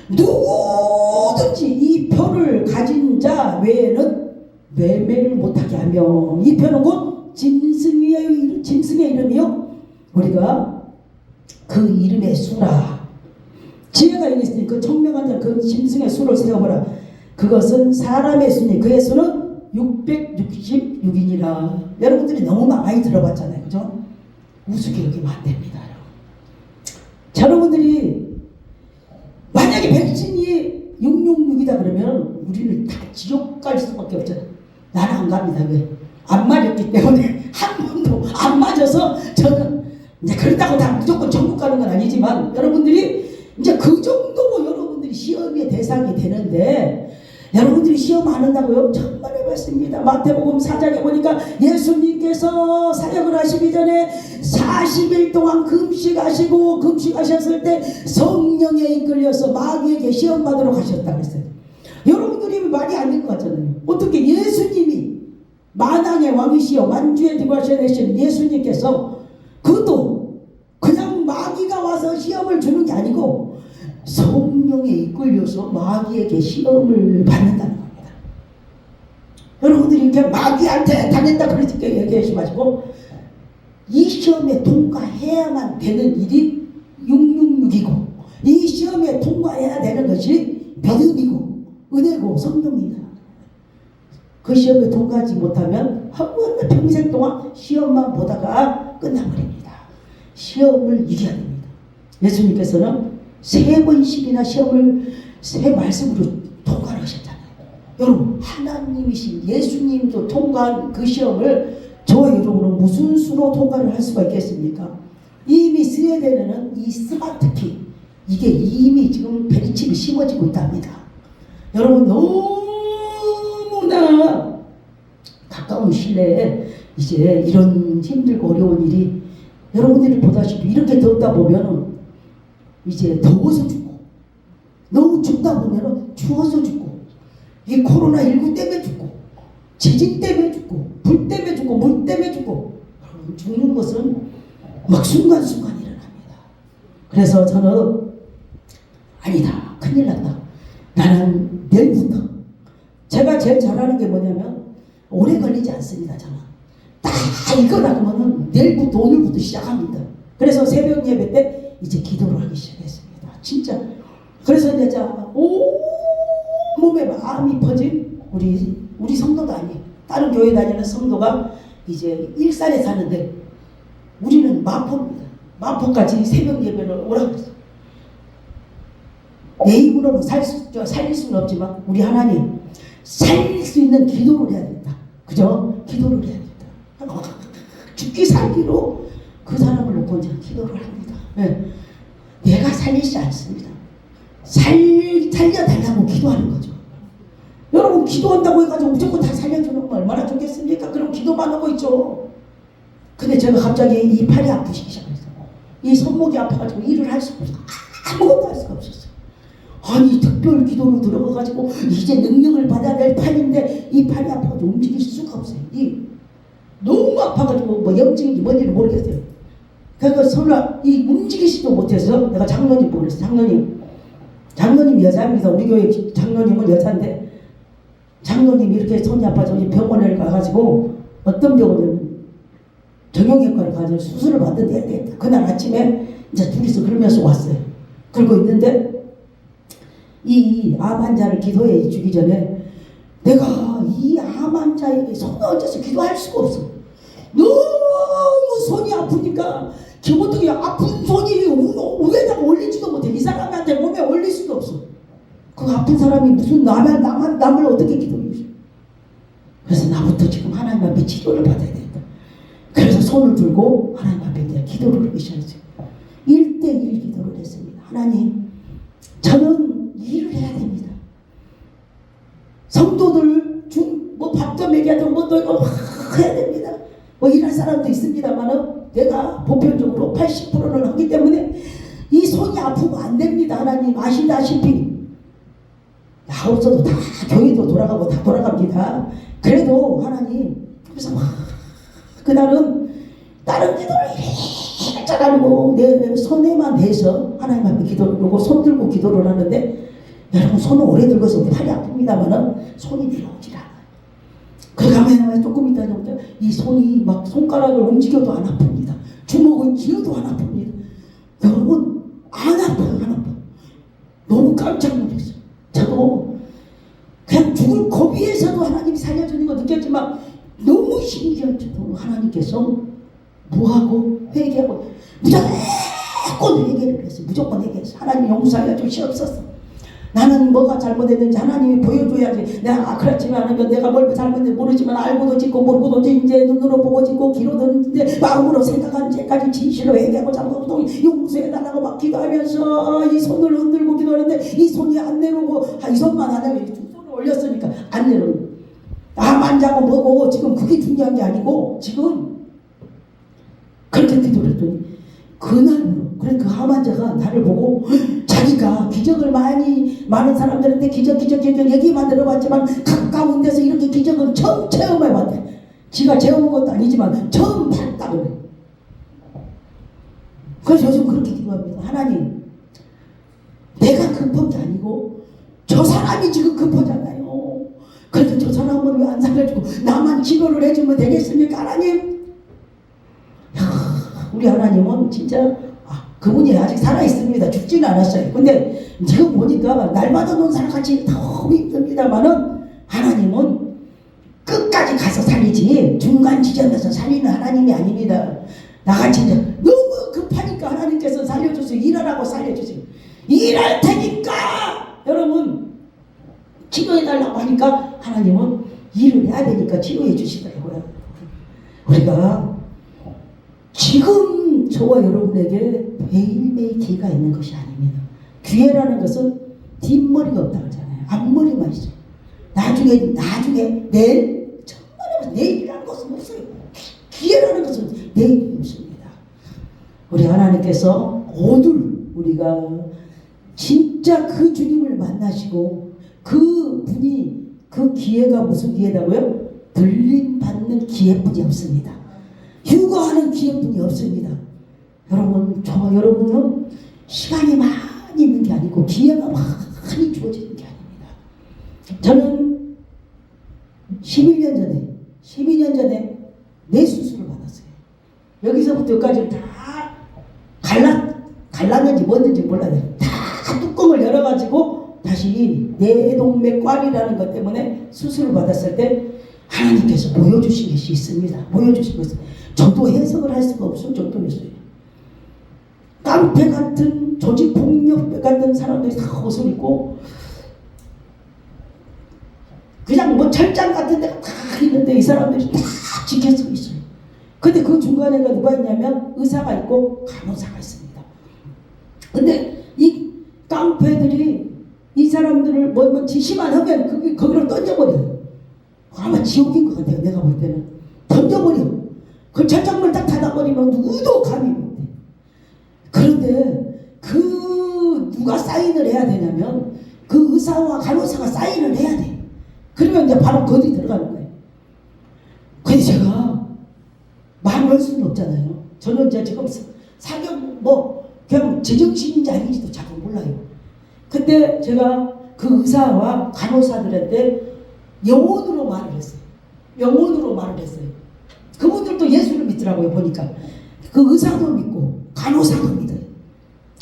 누구든지 이 표를 가진 자 외에는 매매를 못하게 하며 이 표는 곧 짐승의 이름이요 우리가 그 이름의 수라 지혜가 있으니 그 청명한 자 그 짐승의 수를 세어보라. 그것은 사람의 수니 그의 수는 666이니라. 여러분들이 너무 많이 들어봤잖아요. 그죠? 우습게 여기면 안 됩니다. 여러분들이 만약에 백신이 666이다 그러면 우리는 다 지옥 갈 수밖에 없잖아요. 나는 안 갑니다. 왜? 안 맞았기 때문에 한 번도 안 맞아서 저는 이제 그렇다고 다 무조건 천국 가는 건 아니지만 여러분들이 이제 그 정도로 여러분들이 시험의 대상이 되는데 여러분들이 시험 안 한다고요? 정말 해봤습니다. 마태복음 4장에 보니까 예수님께서 사역을 하시기 전에 40일 동안 금식하셨을 때 성령에 이끌려서 마귀에게 시험 받으러 가셨다고 했어요. 여러분들이 말이 안 될 것 같잖아요. 어떻게 예수님이 만왕의 왕이시여 만주의 디바시아 되신 예수님께서 그것도 그냥 마귀가 와서 시험을 주는 게 아니고 성령에 이끌려서 마귀에게 시험을 받는다는 겁니다. 여러분들이 이렇게 마귀한테 당했다 그렇게 얘기하지 마시고 이 시험에 통과해야만 되는 일이 666이고 이 시험에 통과해야 되는 것이 믿음이고 은혜고 성령입니다. 그 시험에 통과하지 못하면 한 번 평생 동안 시험만 보다가 끝나버립니다. 시험을 이겨야 됩니다. 예수님께서는 3번씩이나 시험을 새 말씀으로 통과를 하셨잖아요. 여러분 하나님이신 예수님도 통과한 그 시험을 저와 여러분은 무슨 수로 통과를 할 수가 있겠습니까? 이미 스웨덴에는 이 스마트키 이게 이미 지금 베리칩이 심어지고 있답니다. 여러분 너무나 가까운 시내에 이제 이런 힘들고 어려운 일이 여러분들이 보다시피 이렇게 덥다 보면은 이제 더워서 죽고 너무 춥다 보면은 추워서 죽고 이 코로나19 때문에 죽고 지진 때문에 죽고 불 때문에 죽고 물 때문에 죽고 여러분 죽는 것은 막 순간순간 일어납니다. 그래서 저는 아니다 큰일 났다 나는 내일부터 제가 제일 잘하는 게 뭐냐면 오래 걸리지 않습니다. 저는 딱 이거 나가면은 내일부터 오늘부터 시작합니다. 그래서 새벽 예배 때 이제 기도를 하기 시작했습니다. 진짜 그래서 이제 온몸에 마음이 퍼진 우리 성도도 아니에요. 다른 교회 다니는 성도가 이제 일산에 사는데 우리는 마포입니다. 마포까지 새벽 예배를 오라고 했어요. 내 힘으로는 살릴 수는 없지만 우리 하나님 살릴 수 있는 기도를 해야 된다. 그죠? 기도를 해야 된다. 죽기 살기로 그 사람을 놓고 이제 기도를 합니다. 네. 내가 살리지 않습니다. 살려달라고 기도하는 거죠. 여러분 기도한다고 해가지고 무조건 다 살려주는 거 얼마나 좋겠습니까? 그럼 기도만 하고 있죠. 근데 제가 갑자기 이 팔이 아프시기 시작했어요. 이 손목이 아파가지고 일을 할 수가 없어요. 아무것도 할 수가 없었어요. 아니 특별 기도로 들어가가지고 이제 능력을 받아야 될 팔인데 이 팔이 아파가지고 움직일 수가 없어요. 이 너무 아파가지고 뭐 염증인지 뭔지는 모르겠어요. 그러니까 손을 이 움직이지도 못해서 내가 장로님 보냈어요. 장로님 여자입니다. 우리 교회 장로님은 여자인데 장로님이 이렇게 손이 아파서 병원에 가가지고 어떤 병원은 정형외과를 가서 수술을 받는데 그날 아침에 이제 둘이서 그러면서 왔어요. 그러고 있는데 이 암 환자를 기도해 주기 전에 내가 이 암 환자에게 손을 얹어서 기도할 수가 없어. 너무 손이 아프니까 어떻게 아픈 손이 위에다가 올리지도 못해. 이 사람한테 몸에 올릴 수도 없어. 그 아픈 사람이 무슨 남을 어떻게 기도해 주죠? 그래서 나부터 지금 하나님 앞에 치료를 받아야 된다. 그래서 손을 들고 하나님 앞에 이제 기도를 하셨어요. 1대1 기도를 했습니다. 하나님, 저는 일을 해야 됩니다. 성도들 뭐 밥도 먹여야 되고 뭐또 이거 해야 됩니다. 뭐 일할 사람도 있습니다만은 내가 보편적으로 80%는 하기 때문에 이 손이 아프고 안 됩니다. 하나님 아시다시피 나 없어도 다 교회도 돌아가고 다 돌아갑니다. 그래도 하나님, 그래서 막 그날은 다른 기도를 잘 하고 내 손에만 대서 하나님 앞에 기도를 하고 손 들고 기도를 하는데 여러분 손을 오래 들고서 팔이 아픕니다만은 손이 내려오질 않아요. 그러면 조금 있다 보니까 이 손이 막 손가락을 움직여도 안 아픕니다. 주먹을 쥐어도 안 아픕니다. 여러분 안 아파요. 안 아파요. 너무 깜짝 놀랐어요. 저도 그냥 죽을 고비에서도 하나님이 살려주는 거 느꼈지만 너무 신기한 저도 하나님께서 뭐하고 회개하고 무조건 회개를 했어요. 무조건 회개했어요. 하나님 용서하여 주시옵소서. 나는 뭐가 잘못했는지 하나님이 보여줘야지. 내가 그렇지만 않으면 내가 뭘 잘못했는지 모르지만 알고도 짓고 모르고도 이제 눈으로 보고 짓고 귀로도 이제 마음으로 생각한 죄까지 진실로 회개하고 잘못하고 용서해달라고 막 기도하면서 이 손을 흔들고 기도하는데 이 손이 안 내려오고 이 손만 안 하면 두 손을 올렸으니까 안 내려오고 암 환자고 뭐고 지금 그게 중요한 게 아니고 지금 그렇게 기도를 했더니 그날로 그래 그 암 환자가 나를 보고 자기가 기적을 많은 사람들한테 기적 얘기만 들어봤지만 가까운 데서 이렇게 기적은 처음 체험해봤대. 지가 체험한 것도 아니지만 처음 봤다고 그래. 그래서 요즘 그렇게 기도합니다. 하나님, 내가 급한 게 아니고 저 사람이 지금 급하잖아요. 그래서 저 사람은 왜 안 살려주고 나만 치료를 해주면 되겠습니까? 하나님, 우리 하나님은 진짜 그분이 아직 살아있습니다. 죽지는 않았어요. 근데 지금 보니까 날마다 논사람같이 너무 힘듭니다만은 하나님은 끝까지 가서 살리지 중간 지점에서 살리는 하나님이 아닙니다. 나같이 너무 급하니까 하나님께서 살려주세요. 일하라고 살려주세요. 일할 테니까 여러분 치료해달라고 하니까 하나님은 일을 해야 되니까 치료해 주시더라고요. 우리가 지금 저와 여러분에게 매일매일 기회가 있는 것이 아닙니다. 기회라는 것은 뒷머리가 없다고 하잖아요. 앞머리만 있어요. 나중에 내일 정말 내일이라는 것은 없어요. 기회라는 것은 내일이 없습니다. 우리 하나님께서 오늘 우리가 진짜 그 주님을 만나시고 그 분이 그 기회가 무슨 기회라고요? 들림받는 기회뿐이 없습니다. 휴거하는 기회뿐이 없습니다. 여러분, 저와 여러분은 시간이 많이 있는 게 아니고 기회가 많이 주어지는 게 아닙니다. 저는 12년 전에 뇌 수술을 받았어요. 여기서부터 여기까지 다 갈랐는지 뭐든지 몰라요. 다 뚜껑을 열어가지고 다시 뇌동맥관이라는 것 때문에 수술을 받았을 때 하나님께서 보여주신 것이 있습니다. 보여주신 것은 저도 해석을 할 수가 없을 정도였어요. 깡패 같은 조직폭력 같은 사람들이 다 옷을 입고 그냥 뭐 철장 같은 데가 다 있는데 이 사람들이 다 지켜서 있어요. 근데 그 중간에가 누가 있냐면 의사가 있고 간호사가 있습니다. 근데 이 깡패들이 이 사람들을 뭐 지시만 하면 거기로 던져버려요. 아마 지옥인 것 같아요. 내가 볼 때는 던져버려. 그 철장문을 딱 닫아버리면 누구도 감이 못해. 그런데 누가 사인을 해야 되냐면 그 의사와 간호사가 사인을 해야 돼. 그러면 이제 바로 거기 들어가는 거예요. 근데 제가 말을 할 수는 없잖아요. 저는 이제 지금 사격 그냥 제정신인지 아닌지도 잘 몰라요. 그때 제가 그 의사와 간호사들한테 영혼으로 말을 했어요. 영혼으로 말을 했어요. 그분들도 예수를 믿더라고요. 보니까 그 의사도 믿고 간호사도 믿어요.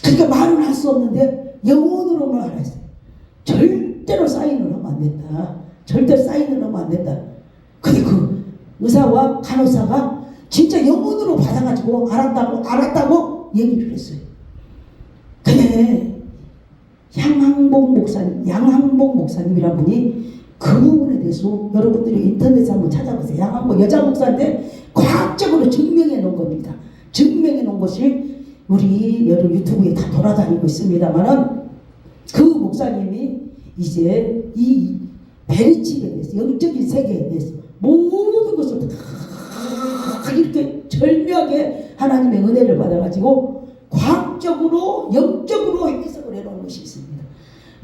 그러니까 말은 할 수 없는데 영혼으로 말을 했어요. 절대로 사인을 하면 안 된다. 절대 사인을 하면 안 된다. 근데 그 의사와 간호사가 진짜 영혼으로 받아가지고 알았다고 얘기를 했어요. 근데 양항복 목사님이란 분이 그 부분에 대해서 여러분들이 인터넷에 한번 찾아보세요. 양항복 여자 목사인데 과학적으로 증명해 놓은 겁니다. 증명해 놓은 것이 우리 여러 유튜브에 다 돌아다니고 있습니다만은 그 목사님이 이제 이 베리집에 대해서 영적인 세계에 대해서 모든 것을 다 이렇게 절묘하게 하나님의 은혜를 받아가지고 과학적으로 영적으로 해석을 해놓은 것이 있습니다.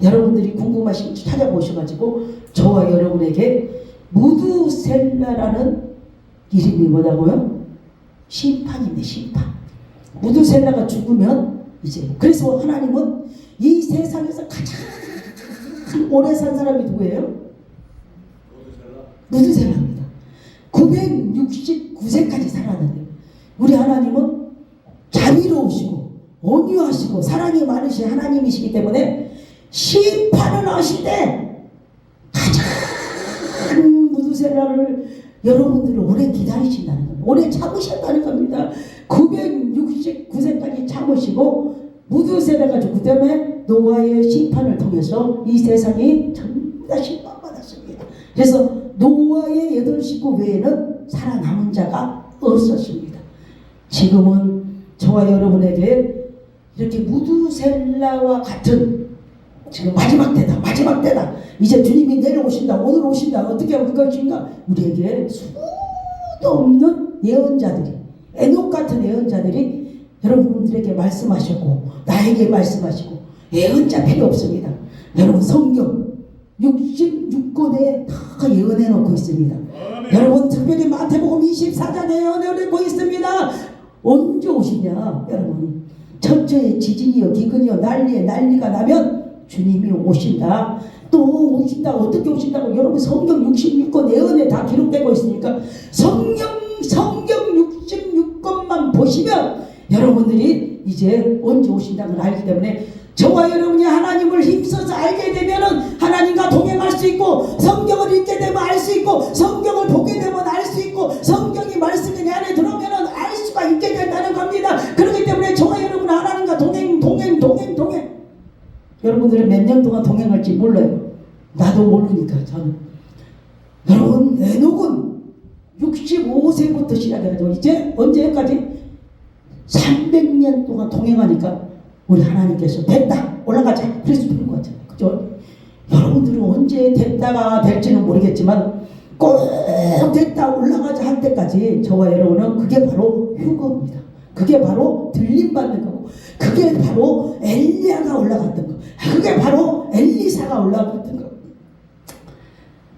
여러분들이 궁금하시면 찾아보셔가지고 저와 여러분에게 무두셀라라는 이름이 뭐라고요? 심판입니다. 심판. 무두셀라가 죽으면 이제 그래서 하나님은 이 세상에서 가장 오래 산 사람이 누구예요? 무두셀라입니다. 969세까지 살았는데 우리 하나님은 자비로우시고 온유하시고 사랑이 많으신 하나님이시기 때문에 심판을 하실 때 가장 무두셀라를 여러분들을 오래 기다리신다는 겁니다. 오래 참으셨다는 겁니다. 969세까지 참으시고 무두셀라가 죽기 때문에 노아의 심판을 통해서 이 세상이 전부 다 심판받았습니다. 그래서 노아의 8식구 외에는 살아남은 자가 없었습니다. 지금은 저와 여러분에게 이렇게 무두셀라와 같은 지금 마지막 때다. 이제 주님이 내려오신다. 오늘 오신다. 어떻게 할 것인가? 우리에게 수도 없는 예언자들이 에녹 같은 예언자들이 여러분들에게 말씀하셨고 나에게 말씀하시고 예언자 필요 없습니다. 여러분 성경 66권에 다 예언해 놓고 있습니다. 여러분 특별히 마태복음 24장에 예언해 놓고 있습니다. 언제 오시냐 여러분. 천천히 지진이요 기근이요 난리가 나면 주님이 오신다. 또 오신다. 어떻게 오신다고 여러분 성경 66권 예언에 다 기록되고 있으니까 성경 66권만 보시면 여러분들이 이제 언제 오신다는 걸 알기 때문에 저와 여러분이 하나님을 힘써서 알게 되면은 하나님과 동행할 수 있고 성경을 읽게 되면 알 수 있고 성경을 보게 되면 알 수 있고 성경이 말씀이 내 안에 들어오면은 알 수가 있게 된다는 겁니다. 그렇기 때문에 저와 여러분 하나님과 동행. 여러분들은 몇 년 동안 동행할지 몰라요. 나도 모르니까 저는. 여러분 에녹은 65세부터 시작해가지고 이제 언제까지 300년 동안 동행하니까 우리 하나님께서 됐다 올라가자 그래서 부른 거 같아요. 그죠? 여러분들은 언제 됐다가 될지는 모르겠지만 꼭 됐다 올라가자 할 때까지 저와 여러분은 그게 바로 휴거입니다. 그게 바로 들림받는 거고 그게 바로 엘리야가 올라갔던 거 그게 바로 엘리사가 올라갔던 거.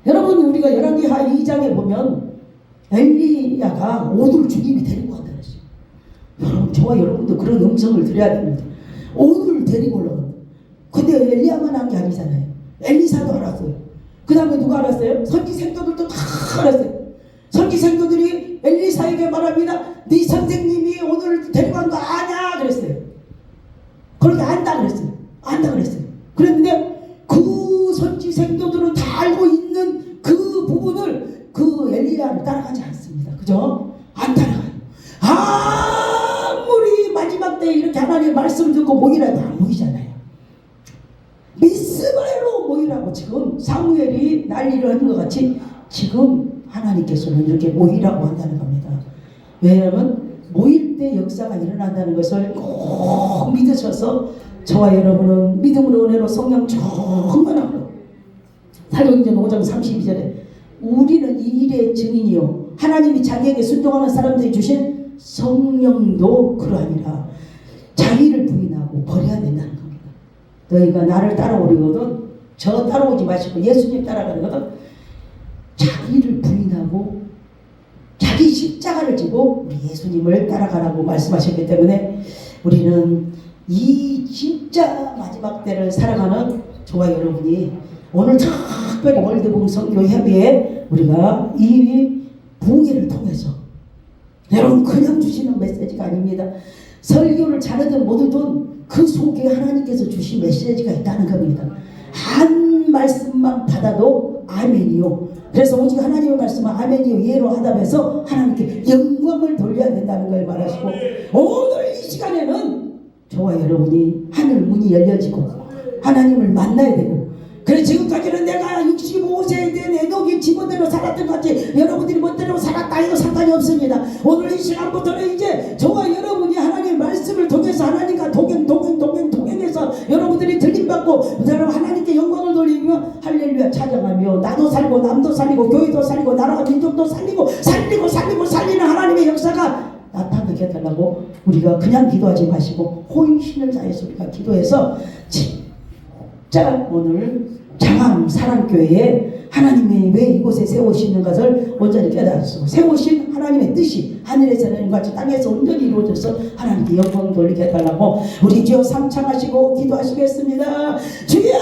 여러분 우리가 열왕기하 2장에 보면 엘리야가 오늘 주님이 데리고 간다 그랬어요. 여러분 저와 여러분도 그런 음성을 들어야 됩니다. 오늘 데리고 올라간다. 근데 엘리야만 한 게 아니잖아요. 엘리사도 알았어요. 그 다음에 누가 알았어요? 선지생도들도 다 알았어요. 선지생도들이 엘리사에게 말합니다. 네 선생님이 오늘 데려간 거 아냐 그랬어요. 그렇게 안다 그랬어요. 그랬는데 그 선지생도들은 다 알고 있는 그 부분을 그 엘리야를 따라가지 않습니다. 그죠? 안 따라가요. 아무리 마지막 때 이렇게 하나님의 말씀 듣고 모이라도 안 모이잖아요. 미스바로 모이라고 지금 사무엘이 난리를 하는 것 같이 지금 하나님께서는 이렇게 모이라고 한다는 겁니다. 왜냐하면 모일 때 역사가 일어난다는 것을 꼭 믿으셔서 저와 여러분은 믿음으로 은혜로 성령 충만함으로 사도행전 5장 32절에 우리는 이 일의 증인이요 하나님이 자기에게 순종하는 사람들이 주신 성령도 그러하니라. 자기를 부인하고 버려야 된다는 겁니다. 너희가 나를 따라오려거든 저 따라오지 마시고 예수님 따라가려거든 자기를 부인하고 자기 십자가를 지고 우리 예수님을 따라가라고 말씀하셨기 때문에 우리는 이 진짜 마지막 때를 살아가는 저와 여러분이 오늘 특별히 월드봉 선교협의회 우리가 이 붕괴를 통해서 여러분 그냥 주시는 메시지가 아닙니다. 설교를 잘하든 못하든 그 속에 하나님께서 주신 메시지가 있다는 겁니다. 한 말씀만 받아도 아멘이요. 그래서 오직 하나님의 말씀은 아멘이요 예로 하답해서 하나님께 영광을 돌려야 된다는 걸 말하시고 오늘 이 시간에는 저와 여러분이 하늘 문이 열려지고 하나님을 만나야 되고 그래 지금까지는 내가 65세에 된 에녹이 지문대로 살았던 것 같이 여러분들이 멋대로 살았다 해도 상관이 없습니다. 오늘 이 시간부터는 이제 저와 여러분이 하나님의 말씀을 통해서 하나님과 동행해서 여러분들이 들림받고 여러분 하나님께 영광을 돌리며 할렐루야 찬양하며 나도 살고 남도 살리고 교회도 살리고 나라와 민족도 살리는 하나님의 역사가 나타나게 해달라고 우리가 그냥 기도하지 마시고 혼신을 다해서 우리가 기도해서 진짜 오늘 장암 사랑교회에 하나님이 왜 이곳에 세우시는 것을 온전히 깨달았고 세우신 하나님의 뜻이 하늘에서는 같이 땅에서 온전히 이루어져서 하나님께 영광 돌리게 해달라고 우리 주여 삼창하시고 기도하시겠습니다. 주여